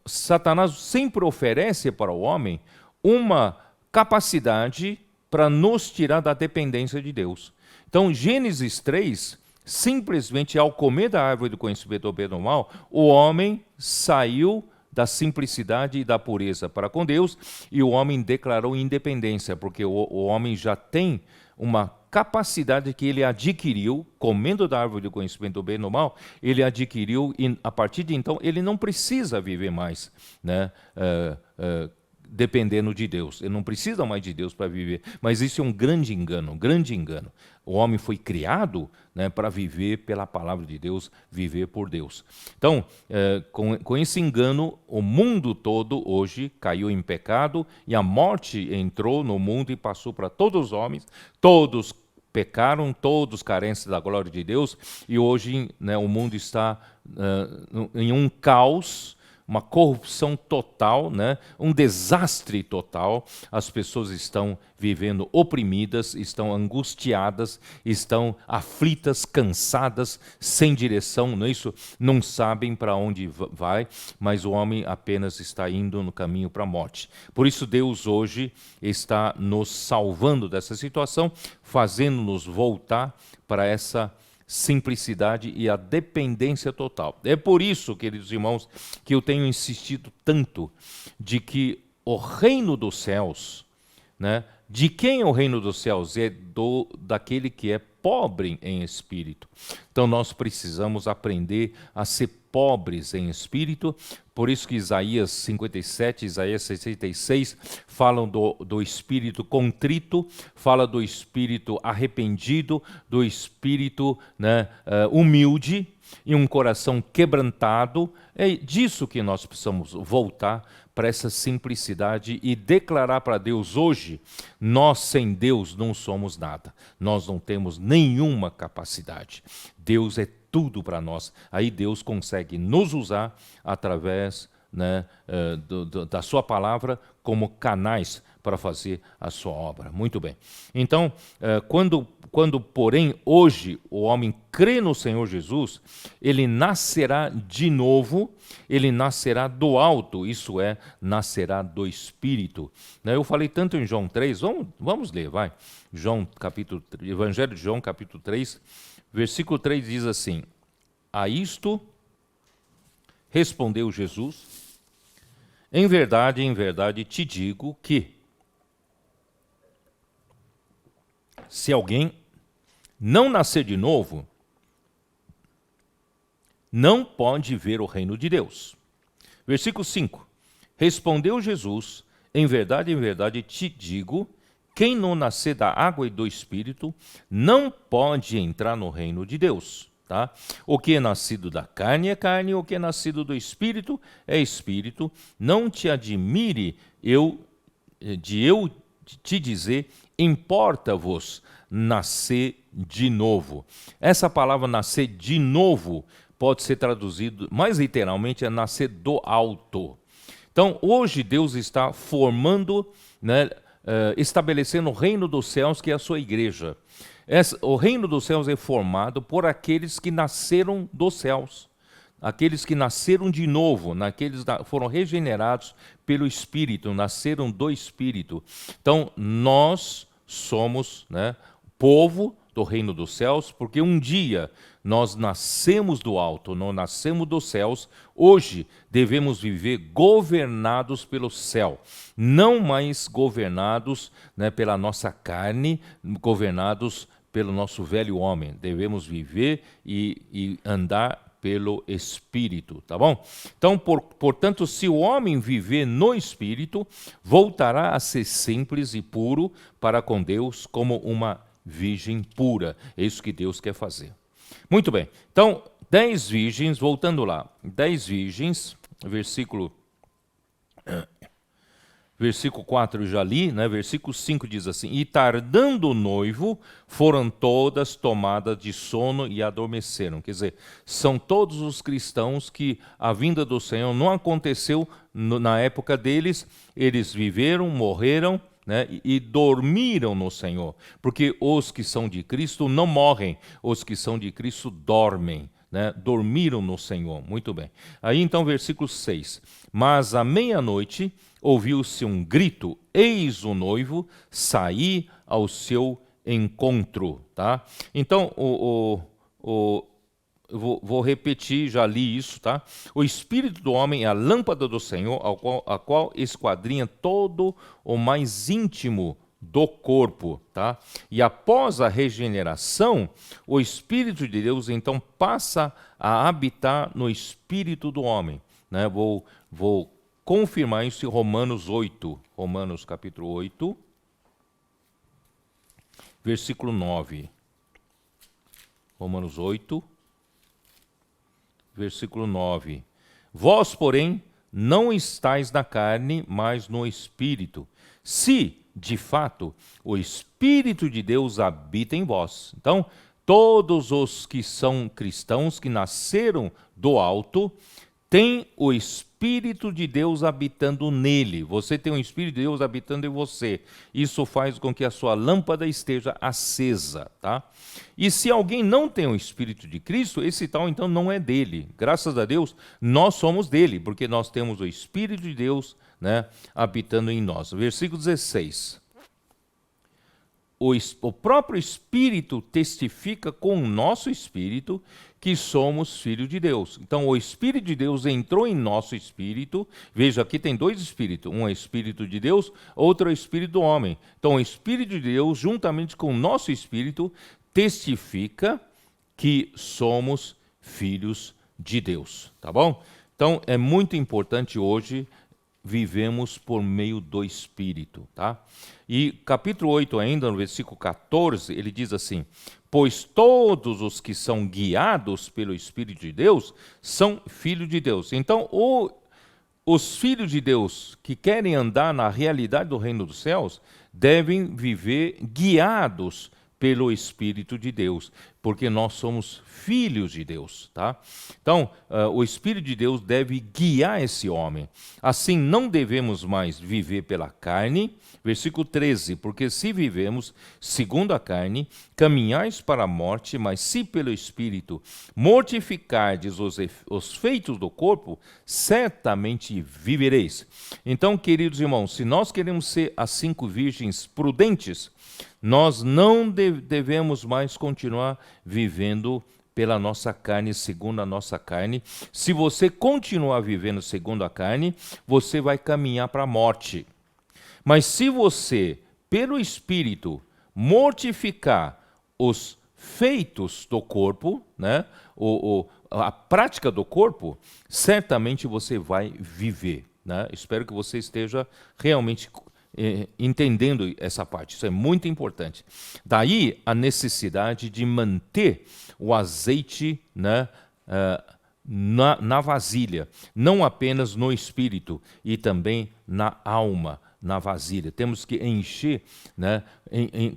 Satanás sempre oferece para o homem uma capacidade para nos tirar da dependência de Deus. Então, Gênesis 3, simplesmente ao comer da árvore do conhecimento do bem e do mal, o homem saiu da simplicidade e da pureza para com Deus, e o homem declarou independência, porque o homem já tem uma capacidade que ele adquiriu, comendo da árvore do conhecimento do bem e do mal, ele adquiriu, e a partir de então ele não precisa viver mais, né, dependendo de Deus. Ele não precisa mais de Deus para viver. Mas isso é um grande engano, um grande engano. O homem foi criado, né, para viver pela palavra de Deus, viver por Deus. Então, com esse engano, o mundo todo hoje caiu em pecado e a morte entrou no mundo e passou para todos os homens, todos pecaram, todos carentes da glória de Deus, e hoje, né, o mundo está em um caos, uma corrupção total, né? Um desastre total. As pessoas estão vivendo oprimidas, estão angustiadas, estão aflitas, cansadas, sem direção, não é isso? Não sabem para onde vai, mas o homem apenas está indo no caminho para a morte. Por isso Deus hoje está nos salvando dessa situação, fazendo-nos voltar para essa simplicidade e a dependência total. É por isso, queridos irmãos, que eu tenho insistido tanto de que o reino dos céus, né, de quem é o reino dos céus? É daquele que é pobre em espírito. Então nós precisamos aprender a ser pobres em espírito. Por isso que Isaías 57, Isaías 66 falam do espírito contrito, fala do espírito arrependido, do espírito, né, humilde e um coração quebrantado. É disso que nós precisamos voltar, para essa simplicidade e declarar para Deus hoje, nós sem Deus não somos nada, nós não temos nenhuma capacidade, Deus é tudo para nós, aí Deus consegue nos usar através, né, da sua palavra como canais para fazer a sua obra. Muito bem. Então, quando, porém, hoje o homem crê no Senhor Jesus, ele nascerá de novo, ele nascerá do alto, isso é, nascerá do Espírito. Eu falei tanto em João 3, vamos ler, vai. Evangelho de João, capítulo 3, versículo 3 diz assim, a isto respondeu Jesus, em verdade te digo que, se alguém não nascer de novo, não pode ver o reino de Deus. Versículo 5. Respondeu Jesus, em verdade te digo, quem não nascer da água e do Espírito não pode entrar no reino de Deus. Tá? O que é nascido da carne é carne, o que é nascido do Espírito é Espírito. Não te admire eu te dizer, importa-vos nascer de novo. Essa palavra nascer de novo pode ser traduzido mais literalmente é nascer do alto. Então, hoje Deus está formando, né, estabelecendo o reino dos céus, que é a sua igreja. O reino dos céus é formado por aqueles que nasceram dos céus, aqueles que nasceram de novo, aqueles que foram regenerados pelo Espírito, nasceram do Espírito. Então, nós somos, né, povo do reino dos céus, porque um dia nós nascemos do alto, nós nascemos dos céus. Hoje devemos viver governados pelo céu, não mais governados, né, pela nossa carne, governados pelo nosso velho homem. Devemos viver e andar pelo Espírito, tá bom? Então, portanto, se o homem viver no Espírito, voltará a ser simples e puro para com Deus, como uma virgem pura. É isso que Deus quer fazer. Muito bem. Então, 10 virgens, voltando lá. 10 virgens, versículo 4 eu já li, né? Versículo 5 diz assim: E tardando o noivo, foram todas tomadas de sono e adormeceram. Quer dizer, são todos os cristãos que a vinda do Senhor não aconteceu na época deles, eles viveram, morreram, né, e dormiram no Senhor, porque os que são de Cristo não morrem, os que são de Cristo dormem, né, dormiram no Senhor. Muito bem. Aí então versículo 6, mas à meia-noite ouviu-se um grito, eis o noivo sair ao seu encontro. Tá? Então, vou repetir, já li isso, tá? O Espírito do homem é a lâmpada do Senhor, a qual esquadrinha todo o mais íntimo do corpo, tá? E após a regeneração, o Espírito de Deus então passa a habitar no espírito do homem, né? Vou confirmar isso em Romanos 8, Romanos capítulo 8, versículo 9. Romanos 8, versículo 9. Vós, porém, não estáis na carne, mas no Espírito, se, de fato, o Espírito de Deus habita em vós. Então, todos os que são cristãos, que nasceram do alto, têm o Espírito de Deus habitando nele. Você tem o Espírito de Deus habitando em você. Isso faz com que a sua lâmpada esteja acesa, tá? E se alguém não tem o Espírito de Cristo, esse tal então não é dele. Graças a Deus, nós somos dele, porque nós temos o Espírito de Deus, né, habitando em nós. Versículo 16. O próprio Espírito testifica com o nosso Espírito que somos filhos de Deus. Então, o Espírito de Deus entrou em nosso Espírito. Veja, aqui tem dois Espíritos. Um é o Espírito de Deus, outro é o Espírito do homem. Então, o Espírito de Deus, juntamente com o nosso Espírito, testifica que somos filhos de Deus. Tá bom? Então, é muito importante hoje vivemos por meio do Espírito, tá? E capítulo 8 ainda, no versículo 14, ele diz assim: pois todos os que são guiados pelo Espírito de Deus são filhos de Deus. Então, os filhos de Deus que querem andar na realidade do reino dos céus devem viver guiados pelo Espírito de Deus, porque nós somos filhos de Deus, tá? Então, o Espírito de Deus deve guiar esse homem. Assim, não devemos mais viver pela carne. Versículo 13, porque se vivemos segundo a carne, caminhais para a morte, mas se pelo Espírito mortificardes os feitos do corpo, certamente vivereis. Então, queridos irmãos, se nós queremos ser as 5 virgens prudentes, nós não devemos mais continuar vivendo pela nossa carne, segundo a nossa carne. Se você continuar vivendo segundo a carne, você vai caminhar para a morte. Mas se você, pelo Espírito, mortificar os feitos do corpo, né, a prática do corpo, certamente você vai viver, né? Espero que você esteja realmente entendendo essa parte. Isso é muito importante. Daí a necessidade de manter o azeite, né, na vasilha, não apenas no espírito, e também na alma, na vasilha. Temos que encher, né,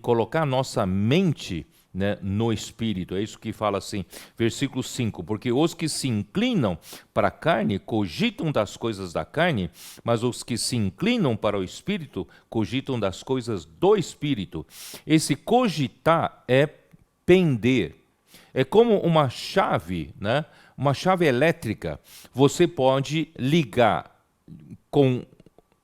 colocar nossa mente, né, no espírito. É isso que fala assim, versículo 5. Porque os que se inclinam para a carne cogitam das coisas da carne, mas os que se inclinam para o espírito cogitam das coisas do espírito. Esse cogitar é pender. É como uma chave, né? Uma chave elétrica. Você pode ligar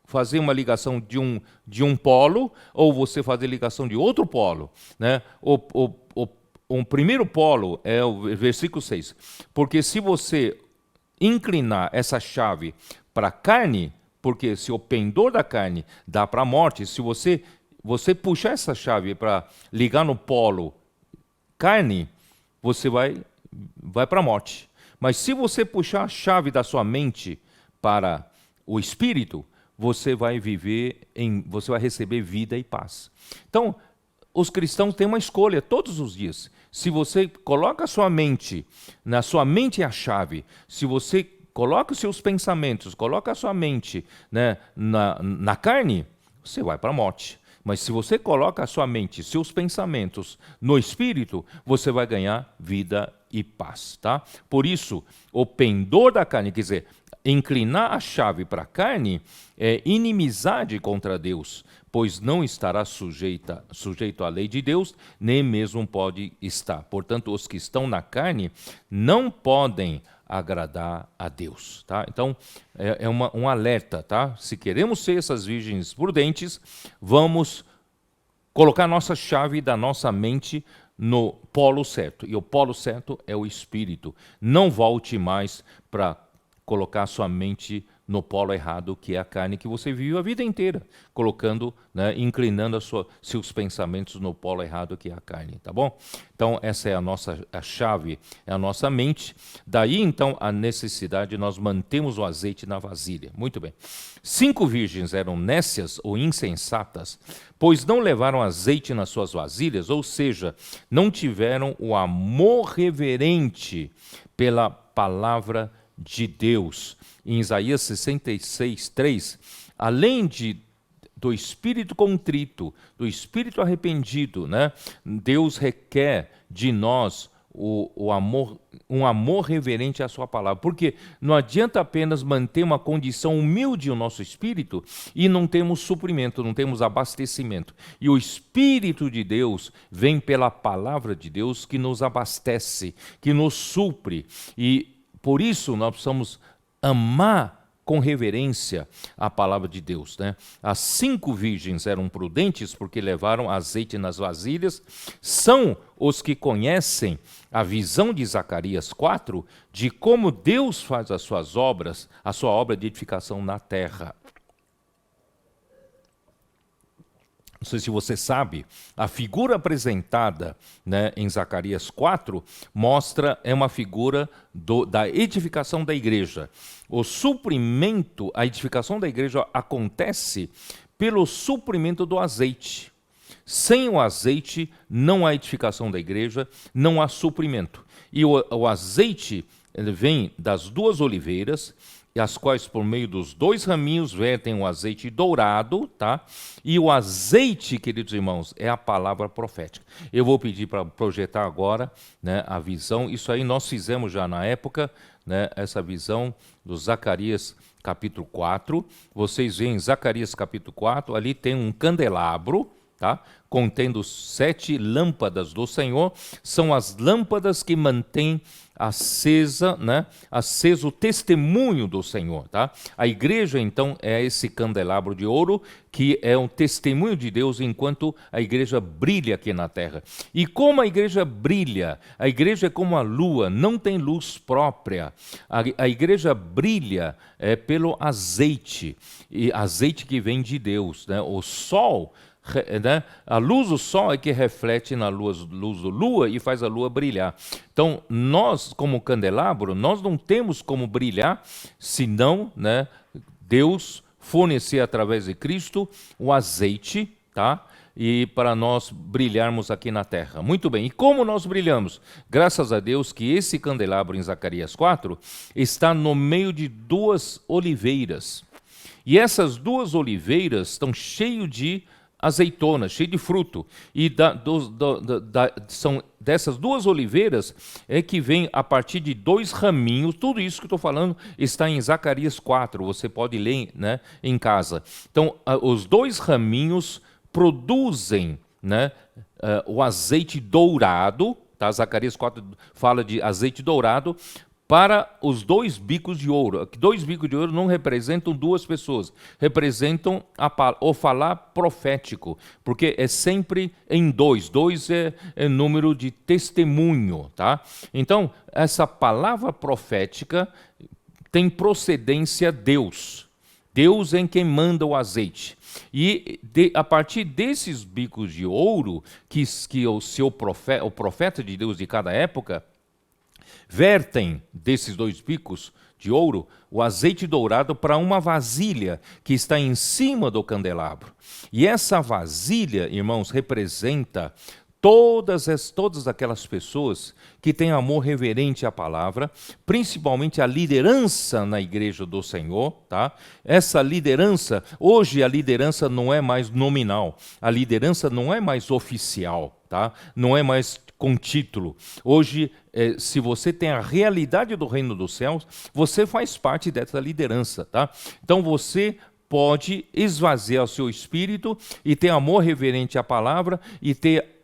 fazer uma ligação de um polo, ou você fazer ligação de outro polo, né? O primeiro polo é o versículo 6. Porque se você inclinar essa chave para a carne, porque se o pendor da carne dá para a morte, se você puxar essa chave para ligar no polo carne, você vai para a morte. Mas se você puxar a chave da sua mente para o espírito, você vai você vai receber vida e paz. Então, os cristãos têm uma escolha todos os dias. Se você coloca a sua mente, na sua mente é a chave. Se você coloca os seus pensamentos, coloca a sua mente, né, na carne, você vai para a morte. Mas se você coloca a sua mente, seus pensamentos no espírito, você vai ganhar vida e paz, tá? Por isso, o pendor da carne, quer dizer, inclinar a chave para a carne é inimizade contra Deus, pois não estará sujeito à lei de Deus, nem mesmo pode estar. Portanto, os que estão na carne não podem agradar a Deus, tá? Então, é um alerta, tá? Se queremos ser essas virgens prudentes, vamos colocar nossa chave da nossa mente no polo certo. E o polo certo é o espírito. Não volte mais para colocar sua mente no polo errado, que é a carne que você vive a vida inteira, colocando, né, inclinando seus pensamentos no polo errado, que é a carne, tá bom? Então, essa é a chave, é a nossa mente. Daí, então, a necessidade de nós mantermos o azeite na vasilha. Muito bem. 5 virgens eram nécias ou insensatas, pois não levaram azeite nas suas vasilhas, ou seja, não tiveram o amor reverente pela palavra de Deus. Em Isaías 66, 3, além do espírito contrito, do espírito arrependido, né, Deus requer de nós um amor reverente à sua palavra, porque não adianta apenas manter uma condição humilde no nosso espírito e não temos suprimento, não temos abastecimento. E o Espírito de Deus vem pela palavra de Deus que nos abastece, que nos supre, e por isso nós precisamos amar com reverência a palavra de Deus, né? As 5 virgens eram prudentes porque levaram azeite nas vasilhas. São os que conhecem a visão de Zacarias 4 de como Deus faz as suas obras, a sua obra de edificação na terra. Não sei se você sabe, a figura apresentada, né, em Zacarias 4 é uma figura da edificação da igreja. O suprimento, a edificação da igreja acontece pelo suprimento do azeite. Sem o azeite, não há edificação da igreja, não há suprimento. E o azeite ele vem das 2 oliveiras, e as quais, por meio dos 2 raminhos, vertem o azeite dourado, tá? E o azeite, queridos irmãos, é a palavra profética. Eu vou pedir para projetar agora, né, a visão. Isso aí nós fizemos já na época, né, essa visão do Zacarias capítulo 4. Vocês veem Zacarias capítulo 4, ali tem um candelabro, tá? Contendo 7 lâmpadas do Senhor. São as lâmpadas que mantêm aceso o testemunho do Senhor, tá? A igreja, então, é esse candelabro de ouro que é um testemunho de Deus enquanto a igreja brilha aqui na terra. E como a igreja brilha? A igreja é como a lua, não tem luz própria. A igreja brilha pelo azeite, e azeite que vem de Deus, né? O sol né? A luz do sol é que reflete na luz do lua e faz a lua brilhar. Então, nós, como candelabro, nós não temos como brilhar senão, né, Deus fornecer através de Cristo o azeite, tá? E para nós brilharmos aqui na terra. Muito bem, e como nós brilhamos? Graças a Deus que esse candelabro em Zacarias 4 está no meio de duas oliveiras. E essas duas oliveiras estão cheias de azeitona, cheio de fruto. E são dessas duas oliveiras é que vem a partir de 2 raminhos. Tudo isso que eu estou falando está em Zacarias 4, você pode ler, né, em casa. Então, os 2 raminhos produzem, né, o azeite dourado, tá? Zacarias 4 fala de azeite dourado, para os 2 bicos de ouro. 2 bicos de ouro não representam 2 pessoas, representam o falar profético, porque é sempre em 2. 2 é número de testemunho, tá? Então, essa palavra profética tem procedência Deus. Deus é quem manda o azeite. E a partir desses bicos de ouro, que o profeta de Deus de cada época, vertem desses 2 bicos de ouro o azeite dourado para uma vasilha que está em cima do candelabro. E essa vasilha, irmãos, representa todas aquelas pessoas que têm amor reverente à palavra, principalmente a liderança na igreja do Senhor, tá? Essa liderança, hoje a liderança não é mais nominal, a liderança não é mais oficial, tá? Não é mais com título. Hoje, se você tem a realidade do reino dos céus, você faz parte dessa liderança, tá? Então você pode esvaziar o seu espírito e ter amor reverente à palavra e ter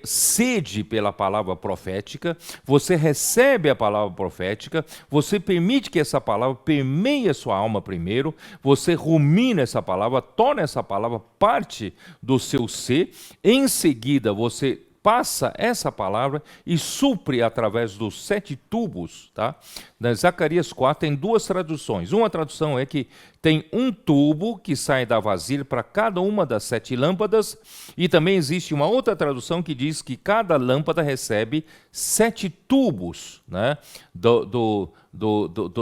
sede pela palavra profética. Você recebe a palavra profética, você permite que essa palavra permeie a sua alma primeiro, você rumina essa palavra, torna essa palavra parte do seu ser, em seguida você passa essa palavra e supre através dos 7 tubos, tá? Na Zacarias 4 tem 2 traduções. Uma tradução é que tem um tubo que sai da vasilha para cada uma das 7 lâmpadas, e também existe uma outra tradução que diz que cada lâmpada recebe 7 tubos, né,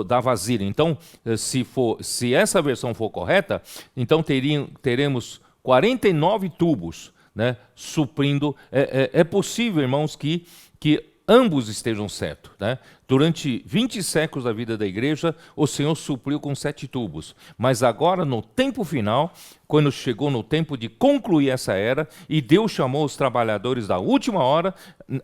da vasilha. Então, se essa versão for correta, então teremos 49 tubos, né, suprindo. É possível, irmãos, que ambos estejam certos, né? Durante 20 séculos da vida da igreja, o Senhor supriu com 7 tubos. Mas agora, no tempo final, quando chegou no tempo de concluir essa era, e Deus chamou os trabalhadores da última hora,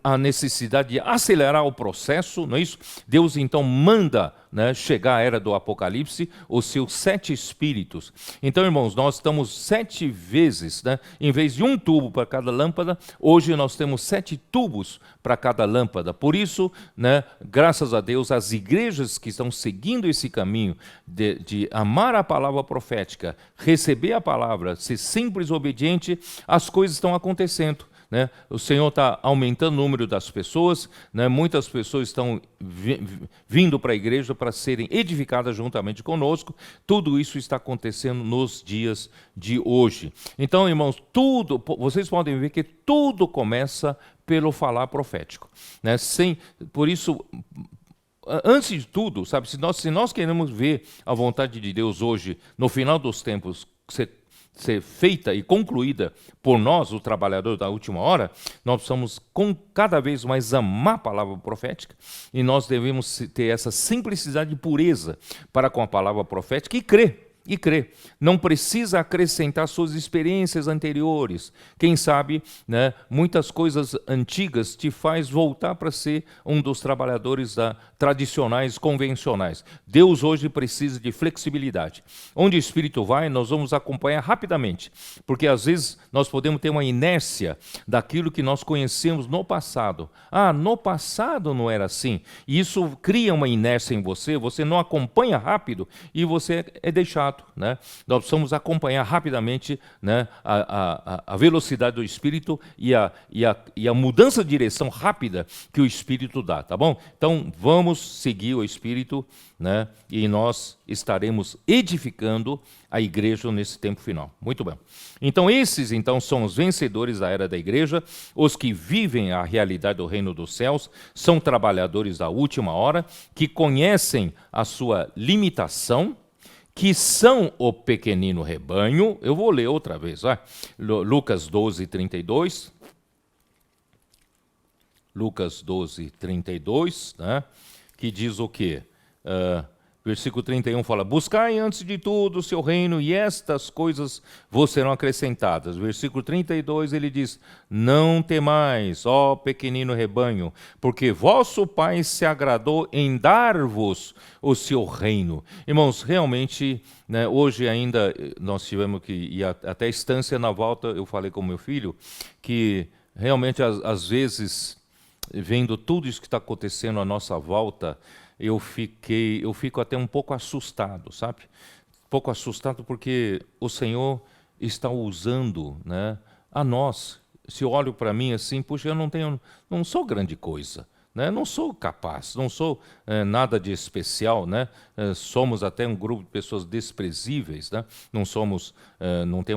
a necessidade de acelerar o processo, não é isso? Deus então manda, né, chegar à era do Apocalipse, os seus 7 espíritos. Então, irmãos, nós estamos 7 vezes, né, em vez de um tubo para cada lâmpada, hoje nós temos 7 tubos para cada lâmpada. Por isso, né, graças a Deus, as igrejas que estão seguindo esse caminho de amar a palavra profética, receber a palavra, ser simples, obediente, as coisas estão acontecendo, né? O Senhor está aumentando o número das pessoas, né? Muitas pessoas estão vindo para a igreja para serem edificadas juntamente conosco. Tudo isso está acontecendo nos dias de hoje. Então, irmãos, vocês podem ver que tudo começa pelo falar profético, né? Por isso, antes de tudo, sabe, se nós queremos ver a vontade de Deus hoje, no final dos tempos, ser feita e concluída por nós, o trabalhador da última hora, nós precisamos cada vez mais amar a palavra profética, e nós devemos ter essa simplicidade e pureza para com a palavra profética e crer. Não precisa acrescentar suas experiências anteriores. Quem sabe, né, muitas coisas antigas te faz voltar para ser um dos trabalhadores tradicionais, convencionais. Deus hoje precisa de flexibilidade. Onde o Espírito vai, nós vamos acompanhar rapidamente, porque às vezes nós podemos ter uma inércia daquilo que nós conhecemos no passado. No passado não era assim. E isso cria uma inércia em você, você não acompanha rápido e você é deixado. fato, né, nós precisamos acompanhar rapidamente, né, a velocidade do Espírito e a mudança de direção rápida que o Espírito dá, tá bom? Então, vamos seguir o Espírito, né, e nós estaremos edificando a igreja nesse tempo final. Muito bem. Então, esses são os vencedores da era da igreja, os que vivem a realidade do reino dos céus, são trabalhadores da última hora, que conhecem a sua limitação, que são o pequenino rebanho. Eu vou ler outra vez, vai. Lucas 12, 32. Lucas 12, 32, né, que diz o quê? Versículo 31 fala: buscai antes de tudo o seu reino, e estas coisas vos serão acrescentadas. Versículo 32 ele diz: não temais, ó pequenino rebanho, porque vosso Pai se agradou em dar-vos o seu reino. Irmãos, realmente, né, hoje ainda nós tivemos que ir até a estância. Na volta eu falei com meu filho que realmente às vezes, vendo tudo isso que está acontecendo à nossa volta, eu fico até um pouco assustado, sabe? Um pouco assustado porque o Senhor está usando, né, a nós. Se eu olho para mim assim, puxa, eu não sou grande coisa, né? Não sou capaz, não sou nada de especial, né? Somos até um grupo de pessoas desprezíveis, né? Não temos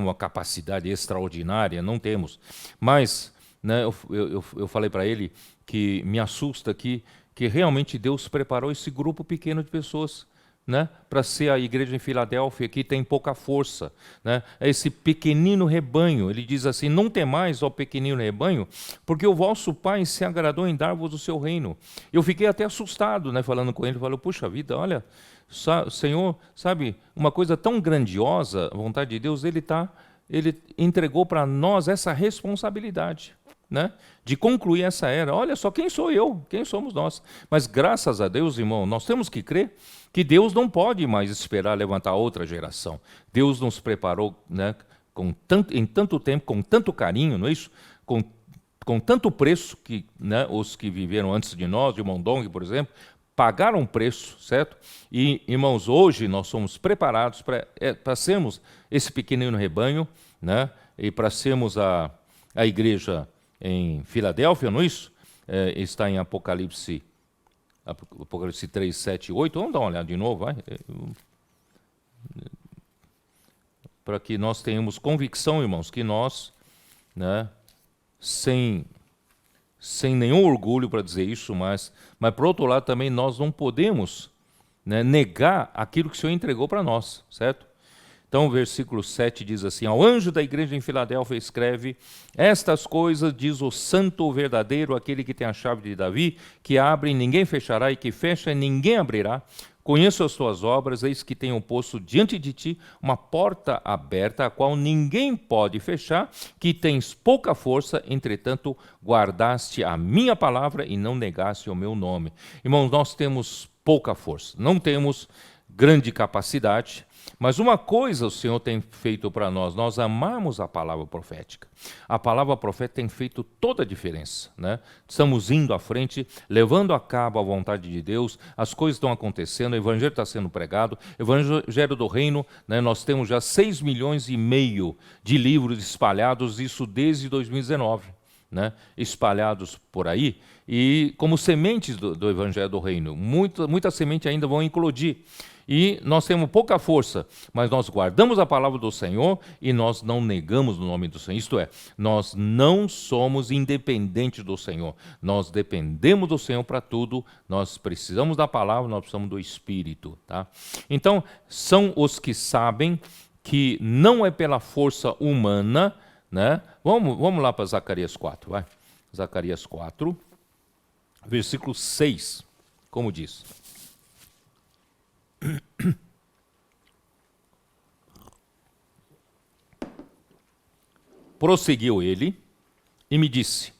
uma capacidade extraordinária, não temos. Mas, né, eu falei para ele que me assusta que realmente Deus preparou esse grupo pequeno de pessoas, né, para ser a igreja em Filadélfia, que tem pouca força, né, esse pequenino rebanho. Ele diz assim: não temais, ó pequenino rebanho, porque o vosso Pai se agradou em dar-vos o seu reino. Eu fiquei até assustado, né, falando com ele, falei: puxa vida, olha, Senhor, sabe, uma coisa tão grandiosa, a vontade de Deus, Ele entregou para nós essa responsabilidade, né, de concluir essa era. Olha só, quem sou eu? Quem somos nós? Mas graças a Deus, irmão, nós temos que crer que Deus não pode mais esperar levantar outra geração. Deus nos preparou, né, em tanto tempo, com tanto carinho, não é isso? Com tanto preço que, né, os que viveram antes de nós, de Mondong, por exemplo, pagaram um preço, certo? E, irmãos, hoje nós somos preparados para sermos esse pequenino rebanho, né, e para sermos a igreja em Filadélfia, não é isso? Está em Apocalipse 3, 7 e 8. Vamos dar uma olhada de novo, vai? Para que nós tenhamos convicção, irmãos, que nós, né, sem nenhum orgulho para dizer isso, mas por outro lado também nós não podemos, né, negar aquilo que o Senhor entregou para nós, certo? Então o versículo 7 diz assim: ao anjo da igreja em Filadélfia escreve: estas coisas diz o santo verdadeiro, aquele que tem a chave de Davi, que abre e ninguém fechará, e que fecha e ninguém abrirá. Conheço as tuas obras, eis que tenho posto diante de ti uma porta aberta, a qual ninguém pode fechar, que tens pouca força, entretanto guardaste a minha palavra e não negaste o meu nome. Irmãos, nós temos pouca força, não temos grande capacidade, mas uma coisa o Senhor tem feito para nós amamos a palavra profética. A palavra profética tem feito toda a diferença, né? Estamos indo à frente, levando a cabo a vontade de Deus, as coisas estão acontecendo, o evangelho está sendo pregado, o evangelho do reino, né? Nós temos já 6,5 milhões de livros espalhados, isso desde 2019. Né, espalhados por aí, e como sementes do evangelho do reino, muita semente ainda vão eclodir, e nós temos pouca força, mas nós guardamos a palavra do Senhor e nós não negamos o nome do Senhor. Isto é, nós não somos independentes do Senhor, nós dependemos do Senhor para tudo, nós precisamos da palavra, nós precisamos do Espírito, tá? Então, são os que sabem que não é pela força humana, né? Vamos lá para Zacarias 4, vai. Zacarias 4, versículo 6, como diz: prosseguiu ele e me disse: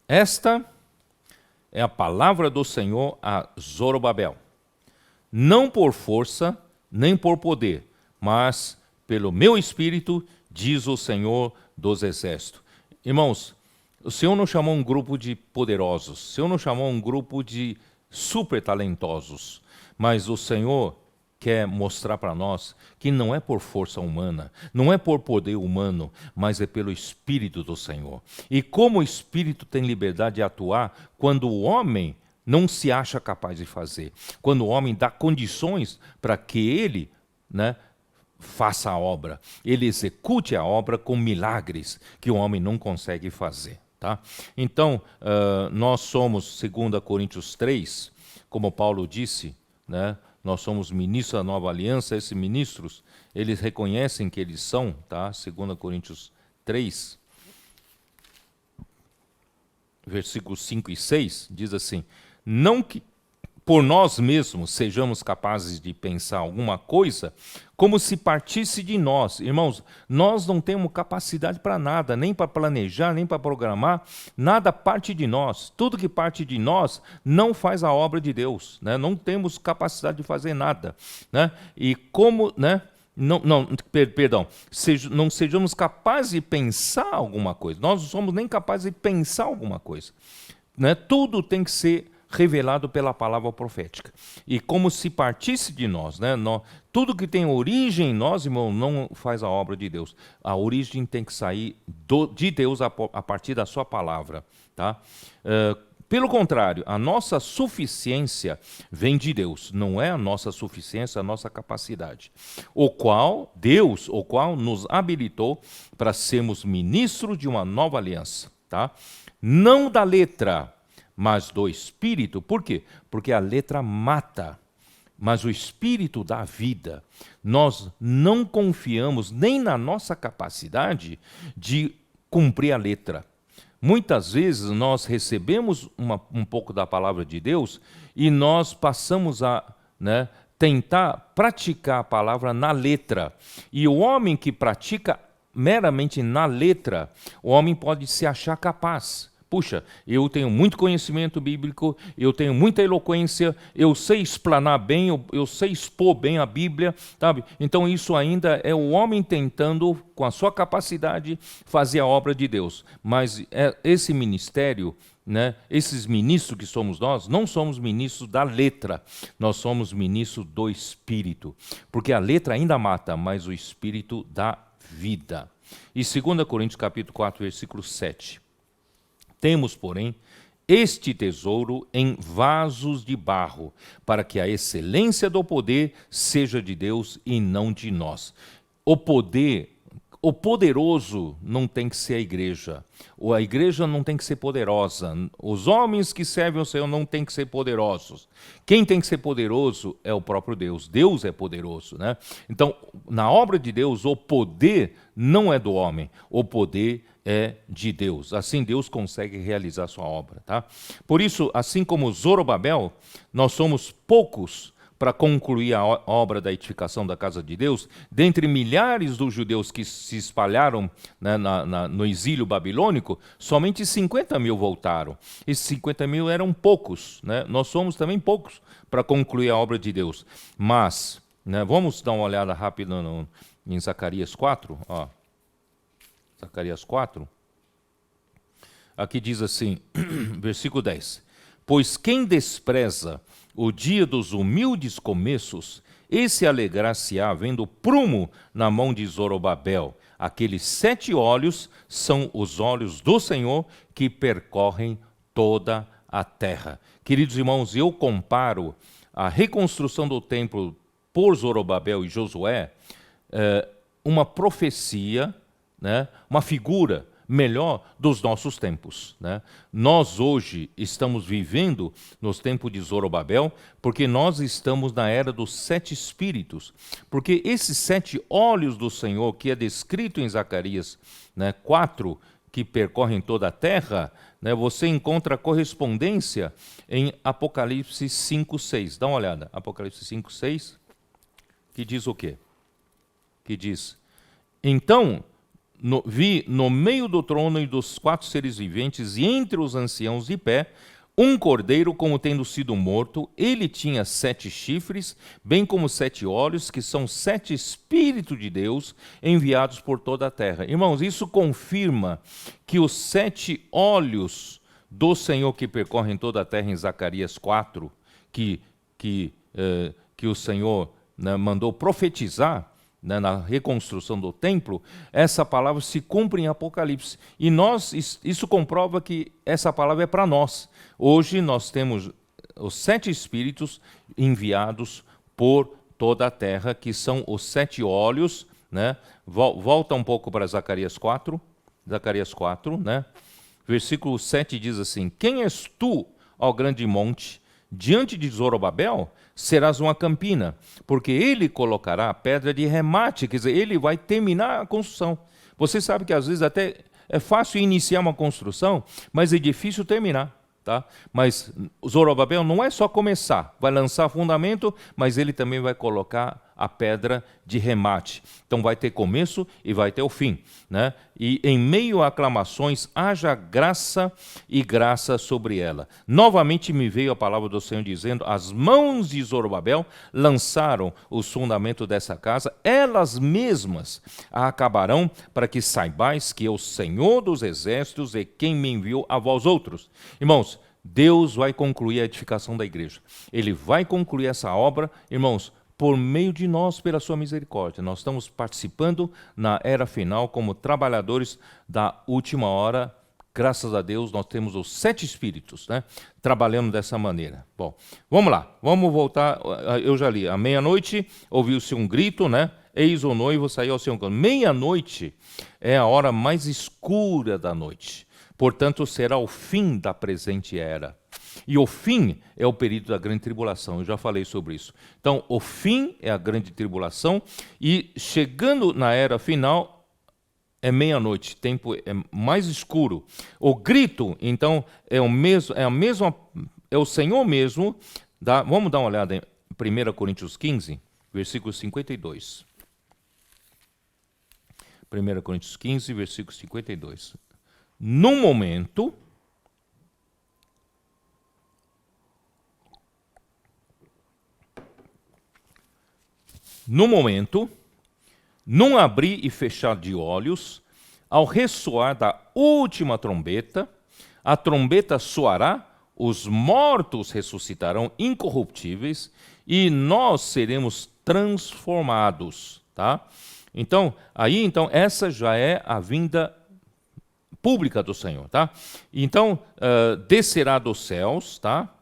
esta é a palavra do Senhor a Zorobabel, não por força nem por poder, mas pelo meu Espírito, diz o Senhor dos Exércitos. Irmãos, o Senhor não chamou um grupo de poderosos, o Senhor não chamou um grupo de super talentosos, mas o Senhor quer mostrar para nós que não é por força humana, não é por poder humano, mas é pelo Espírito do Senhor. E como o Espírito tem liberdade de atuar quando o homem não se acha capaz de fazer, quando o homem dá condições para que ele, né, faça a obra, ele execute a obra com milagres que o homem não consegue fazer. Tá? Então, nós somos, 2 Coríntios 3, como Paulo disse, né, nós somos ministros da nova aliança. Esses ministros, eles reconhecem que eles são, tá? 2 Coríntios 3, versículos 5 e 6, diz assim: não que por nós mesmos sejamos capazes de pensar alguma coisa como se partisse de nós. Irmãos, nós não temos capacidade para nada, nem para planejar, nem para programar, nada parte de nós. Tudo que parte de nós não faz a obra de Deus, né? Não temos capacidade de fazer nada, né? E como, né? Não sejamos capazes de pensar alguma coisa. Nós não somos nem capazes de pensar alguma coisa, né? Tudo tem que ser revelado pela palavra profética. E como se partisse de nós, né? Tudo que tem origem em nós, irmão, não faz a obra de Deus. A origem tem que sair de Deus a partir da sua palavra. Tá? Pelo contrário, a nossa suficiência vem de Deus, não é a nossa suficiência, a nossa capacidade. Deus nos habilitou para sermos ministros de uma nova aliança. Tá? Não da letra, mas do Espírito. Por quê? Porque a letra mata, mas o Espírito dá vida. Nós não confiamos nem na nossa capacidade de cumprir a letra. Muitas vezes nós recebemos um pouco da palavra de Deus e nós passamos a, né, tentar praticar a palavra na letra. E o homem que pratica meramente na letra, o homem pode se achar capaz. Puxa, eu tenho muito conhecimento bíblico, eu tenho muita eloquência, eu sei explanar bem, eu sei expor bem a Bíblia, sabe? Então isso ainda é o homem tentando, com a sua capacidade, fazer a obra de Deus. Mas esse ministério, né, esses ministros que somos nós, não somos ministros da letra, nós somos ministros do Espírito. Porque a letra ainda mata, mas o Espírito dá vida. E 2 Coríntios capítulo 4, versículo 7. Temos, porém, este tesouro em vasos de barro, para que a excelência do poder seja de Deus e não de nós. O poderoso não tem que ser a igreja. A igreja não tem que ser poderosa. Os homens que servem ao Senhor não têm que ser poderosos. Quem tem que ser poderoso é o próprio Deus. Deus é poderoso, né? Então, na obra de Deus, o poder não é do homem. O poder é de Deus. Assim Deus consegue realizar sua obra. Tá? Por isso, assim como Zorobabel, nós somos poucos para concluir a obra da edificação da casa de Deus. Dentre milhares dos judeus que se espalharam, né, no exílio babilônico, somente 50 mil voltaram. Esses 50 mil eram poucos, né? Nós somos também poucos para concluir a obra de Deus. Mas, né, vamos dar uma olhada rápida em Zacarias 4. Ó. Zacarias 4. Aqui diz assim, versículo 10. Pois quem despreza o dia dos humildes começos, esse alegrar-se-á vendo prumo na mão de Zorobabel. Aqueles 7 olhos são os olhos do Senhor que percorrem toda a terra. Queridos irmãos, eu comparo a reconstrução do templo por Zorobabel e Josué, uma profecia, né, uma figura melhor dos nossos tempos, né? Nós hoje estamos vivendo nos tempos de Zorobabel porque nós estamos na era dos 7 espíritos, porque esses 7 olhos do Senhor que é descrito em Zacarias, né, 4, que percorrem toda a terra, né, você encontra correspondência em Apocalipse 5:6. Dá uma olhada, Apocalipse 5:6, que diz o quê? Que diz: então vi no meio do trono e dos 4 seres viventes e entre os anciãos de pé um cordeiro como tendo sido morto. Ele tinha 7 chifres, bem como 7 olhos, que são 7 Espíritos de Deus enviados por toda a terra. Irmãos, isso confirma que os 7 olhos do Senhor que percorrem toda a terra em Zacarias 4, que o Senhor né, mandou profetizar, né, na reconstrução do templo, essa palavra se cumpre em Apocalipse. E isso comprova que essa palavra é para nós. Hoje nós temos os 7 Espíritos enviados por toda a terra, que são os 7 óleos, né? Volta um pouco para Zacarias 4, né? Versículo 7 diz assim: quem és tu, ó grande monte? Diante de Zorobabel serás uma campina, porque ele colocará a pedra de remate, quer dizer, ele vai terminar a construção. Você sabe que às vezes até é fácil iniciar uma construção, mas é difícil terminar. Tá? Mas Zorobabel não é só começar, vai lançar fundamento, mas ele também vai colocar a pedra de remate. Então vai ter começo e vai ter o fim, né? E em meio a aclamações, haja graça e graça sobre ela. Novamente me veio a palavra do Senhor dizendo: as mãos de Zorobabel lançaram os fundamentos dessa casa, elas mesmas a acabarão, para que saibais que o Senhor dos exércitos é quem me enviou a vós outros. Irmãos, Deus vai concluir a edificação da igreja. Ele vai concluir essa obra, irmãos, por meio de nós, pela sua misericórdia. Nós estamos participando na era final como trabalhadores da última hora. Graças a Deus, nós temos os 7 Espíritos, né, trabalhando dessa maneira. Bom, vamos lá, vamos voltar. Eu já li, à meia-noite ouviu-se um grito, né? Eis o noivo saiu ao seu encontro. Meia-noite é a hora mais escura da noite. Portanto, será o fim da presente era. E o fim é o período da grande tribulação, eu já falei sobre isso. Então, o fim é a grande tribulação, e chegando na era final, é meia-noite, tempo é mais escuro. O grito, então, é o Senhor mesmo. Vamos dar uma olhada em 1 Coríntios 15, versículo 52. 1 Coríntios 15, versículo 52. No momento, num abrir e fechar de olhos, ao ressoar da última trombeta, a trombeta soará, os mortos ressuscitarão incorruptíveis e nós seremos transformados, tá? Então, essa já é a vinda pública do Senhor, tá? Então, descerá dos céus, tá?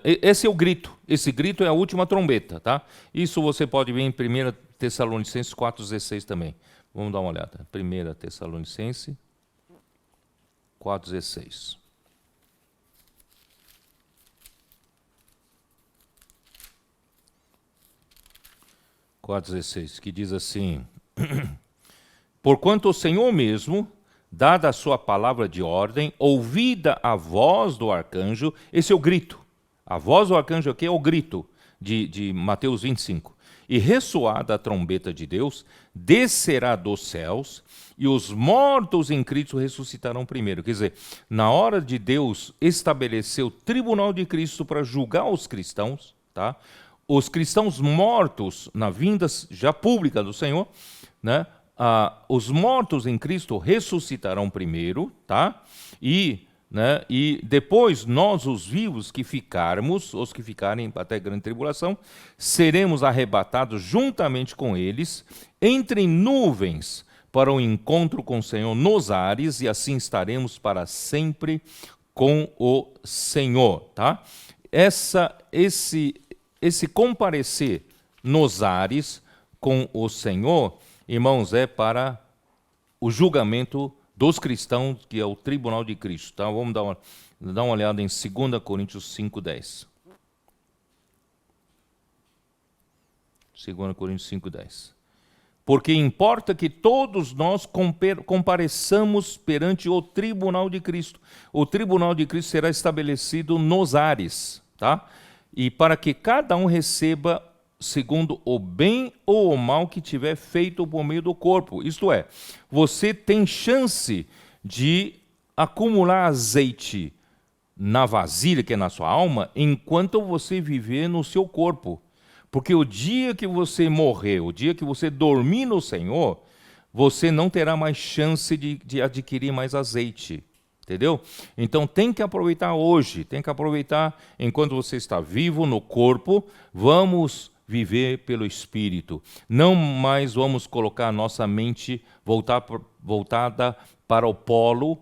Esse é o grito. Esse grito é a última trombeta, tá? Isso você pode ver em 1 Tessalonicenses 4,16 também. Vamos dar uma olhada. 1 Tessalonicenses 4,16. 4,16, que diz assim: porquanto o Senhor mesmo, dada a sua palavra de ordem, ouvida a voz do arcanjo, esse é o grito. A voz do arcanjo aqui é o grito de Mateus 25. E ressoada a trombeta de Deus, descerá dos céus, e os mortos em Cristo ressuscitarão primeiro. Quer dizer, na hora de Deus estabelecer o tribunal de Cristo para julgar os cristãos, tá? Os cristãos mortos na vinda já pública do Senhor, né? Os mortos em Cristo ressuscitarão primeiro, tá? E depois nós, os vivos que ficarmos, os que ficarem até a grande tribulação, seremos arrebatados juntamente com eles entre nuvens para o encontro com o Senhor nos ares, e assim estaremos para sempre com o Senhor, tá? Esse comparecer nos ares com o Senhor, irmãos, é para o julgamento dos cristãos, que é o tribunal de Cristo. Tá? Vamos dar uma olhada em 2 Coríntios 5,10. 2 Coríntios 5,10. Porque importa que todos nós compareçamos perante o tribunal de Cristo. O tribunal de Cristo será estabelecido nos ares, tá? E para que cada um receba segundo o bem ou o mal que tiver feito por meio do corpo. Isto é, você tem chance de acumular azeite na vasilha, que é na sua alma, enquanto você viver no seu corpo. Porque o dia que você morrer, o dia que você dormir no Senhor, você não terá mais chance de adquirir mais azeite. Entendeu? Então tem que aproveitar hoje, tem que aproveitar enquanto você está vivo no corpo. Vamos viver pelo Espírito. Não mais vamos colocar a nossa mente voltada para o polo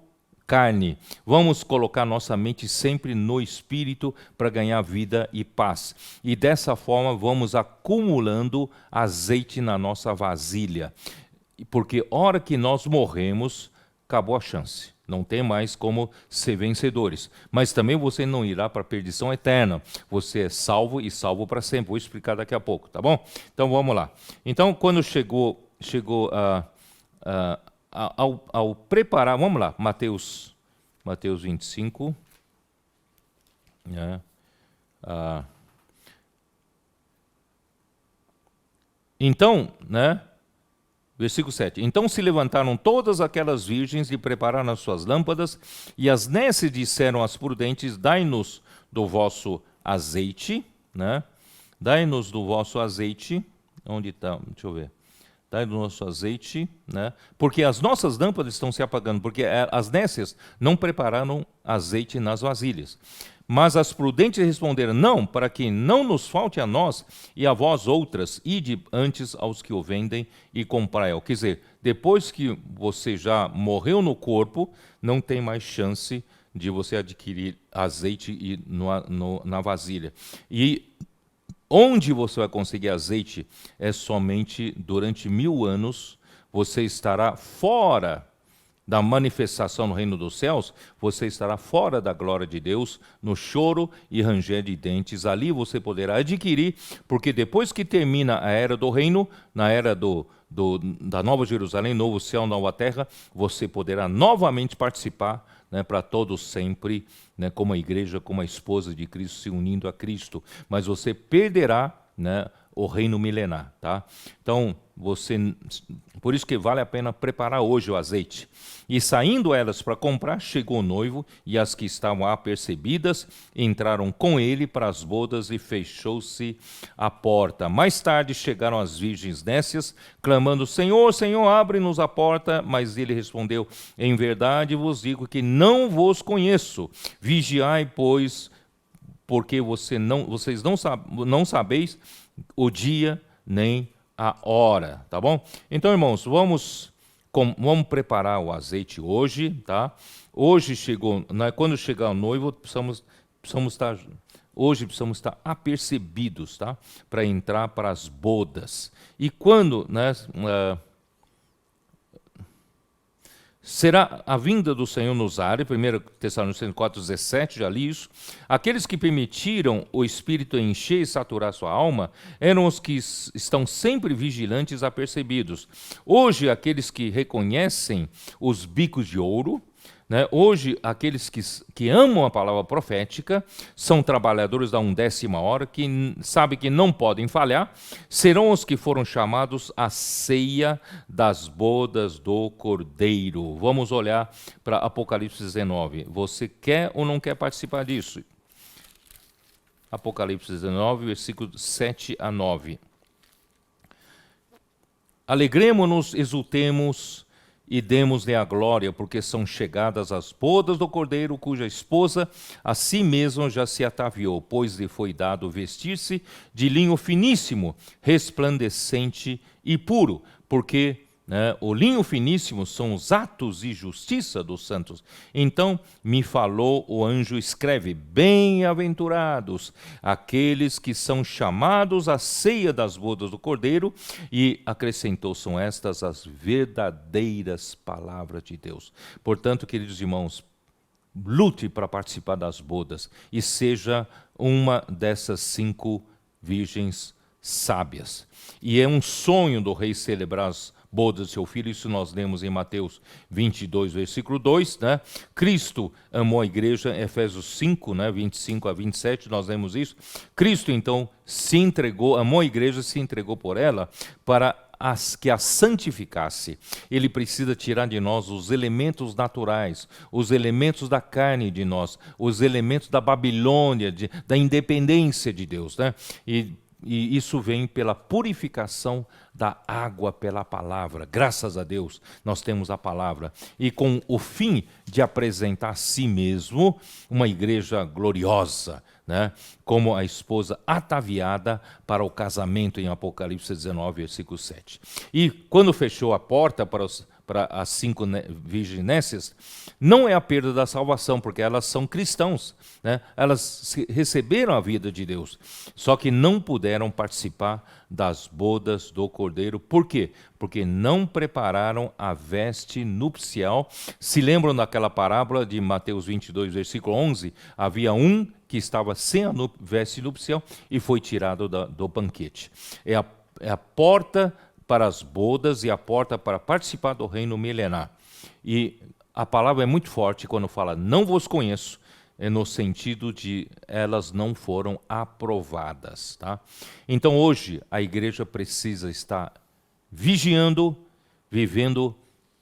carne. Vamos colocar nossa mente sempre no Espírito para ganhar vida e paz. E dessa forma vamos acumulando azeite na nossa vasilha. Porque hora que nós morremos, acabou a chance. Não tem mais como ser vencedores. Mas também você não irá para a perdição eterna. Você é salvo e salvo para sempre. Vou explicar daqui a pouco, tá bom? Então vamos lá. Então quando chegou ao preparar, vamos lá, Mateus 25. Então, né? Versículo 7. Então se levantaram todas aquelas virgens e prepararam as suas lâmpadas, e as nécias disseram às prudentes: dai-nos do vosso azeite, né? Dai-nos do vosso azeite. Onde está? Deixa eu ver. Dai-nos do nosso azeite, né? Porque as nossas lâmpadas estão se apagando, porque as nécias não prepararam azeite nas vasilhas. Mas as prudentes responderam: não, para que não nos falte a nós e a vós outras, ide antes aos que o vendem e comprai-o. Quer dizer, depois que você já morreu no corpo, não tem mais chance de você adquirir azeite na vasilha. E onde você vai conseguir azeite é somente durante 1000 anos. Você estará fora da manifestação no reino dos céus, você estará fora da glória de Deus, no choro e ranger de dentes. Ali você poderá adquirir, porque depois que termina a era do reino, na era da Nova Jerusalém, novo céu, nova terra, você poderá novamente participar, né, para todos sempre, né, como a igreja, como a esposa de Cristo, se unindo a Cristo. Mas você perderá, né, o reino milenar, tá? Então, por isso que vale a pena preparar hoje o azeite. E saindo elas para comprar, chegou o noivo, e as que estavam apercebidas entraram com ele para as bodas, e fechou-se a porta. Mais tarde chegaram as virgens nécias, clamando: Senhor, Senhor, abre-nos a porta. Mas ele respondeu: em verdade vos digo que não vos conheço. Vigiai, pois, porque vocês não sabeis o dia nem a hora, tá bom? Então, irmãos, vamos preparar o azeite hoje, tá? Hoje chegou, né, quando chegar o noivo, precisamos estar apercebidos, tá? Para entrar para as bodas. E quando, né, será a vinda do Senhor nos ares, 1 Tessalonicenses 4,17, já li isso. Aqueles que permitiram o Espírito encher e saturar sua alma eram os que estão sempre vigilantes e apercebidos. Hoje, aqueles que reconhecem os bicos de ouro, né? Hoje, aqueles que amam a palavra profética, são trabalhadores da 1/10 hora, que sabem que não podem falhar, serão os que foram chamados à ceia das bodas do Cordeiro. Vamos olhar para Apocalipse 19. Você quer ou não quer participar disso? Apocalipse 19, versículos 7 a 9. Alegremo-nos, exultemos e demos-lhe a glória, porque são chegadas as bodas do Cordeiro, cuja esposa a si mesma já se ataviou, pois lhe foi dado vestir-se de linho finíssimo, resplandecente e puro, porque, né, o linho finíssimo são os atos de justiça dos santos. Então me falou o anjo: escreve: bem-aventurados aqueles que são chamados à ceia das bodas do Cordeiro. E acrescentou: são estas as verdadeiras palavras de Deus. Portanto, queridos irmãos, lute para participar das bodas e seja uma dessas 5 virgens sábias. E é um sonho do rei celebrar as bodas de seu filho. Isso nós lemos em Mateus 22, versículo 2, né? Cristo amou a igreja, Efésios 5, né, 25 a 27, nós lemos isso. Cristo, então, se entregou, amou a igreja, se entregou por ela para que a santificasse. Ele precisa tirar de nós os elementos naturais, os elementos da carne de nós, os elementos da Babilônia, da independência de Deus, né? e isso vem pela purificação da água pela palavra. Graças a Deus, nós temos a palavra. E com o fim de apresentar a si mesmo uma igreja gloriosa, né? Como a esposa ataviada para o casamento, em Apocalipse 19, versículo 7. E quando fechou a porta para as 5 virginésias, não é a perda da salvação, porque elas são cristãos, né? Elas receberam a vida de Deus, só que não puderam participar das bodas do Cordeiro. Por quê? Porque não prepararam a veste nupcial. Se lembram daquela parábola de Mateus 22, versículo 11? Havia um que estava sem a veste nupcial e foi tirado do banquete. É a porta para as bodas e a porta para participar do reino milenar. E a palavra é muito forte quando fala não vos conheço, é no sentido de elas não foram aprovadas. Tá? Então hoje a igreja precisa estar vigiando, vivendo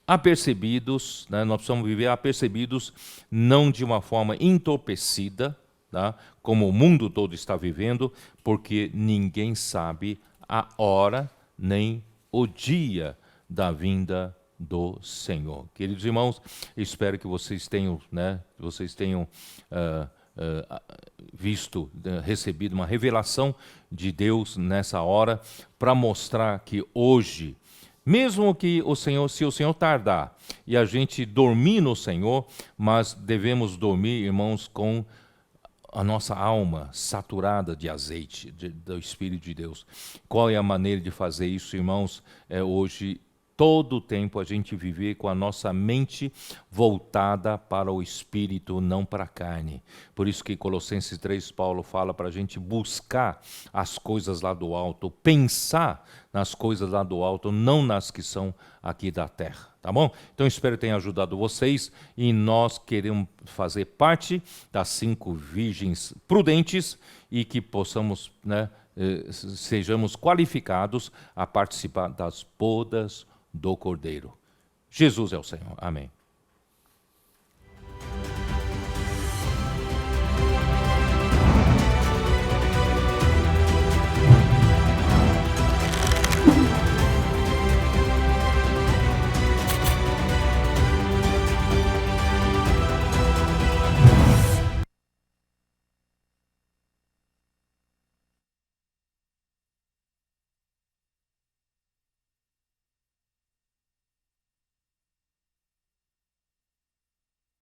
apercebidos, né? Nós precisamos viver apercebidos, não de uma forma entorpecida, tá? Como o mundo todo está vivendo, porque ninguém sabe a hora nem o dia da vinda do Senhor. Queridos irmãos, espero que vocês tenham, visto, recebido uma revelação de Deus nessa hora, para mostrar que hoje, mesmo que se o Senhor tardar e a gente dormir no Senhor, mas devemos dormir, irmãos, com a nossa alma saturada de azeite, do Espírito de Deus. Qual é a maneira de fazer isso, irmãos? É hoje, todo o tempo, a gente viver com a nossa mente voltada para o Espírito, não para a carne. Por isso que em Colossenses 3, Paulo fala para a gente buscar as coisas lá do alto, pensar nas coisas lá do alto, não nas que são aqui da terra. Tá bom? Então espero que tenha ajudado vocês, e nós queremos fazer parte das 5 virgens prudentes e que possamos, sejamos qualificados a participar das bodas do Cordeiro. Jesus é o Senhor. Amém.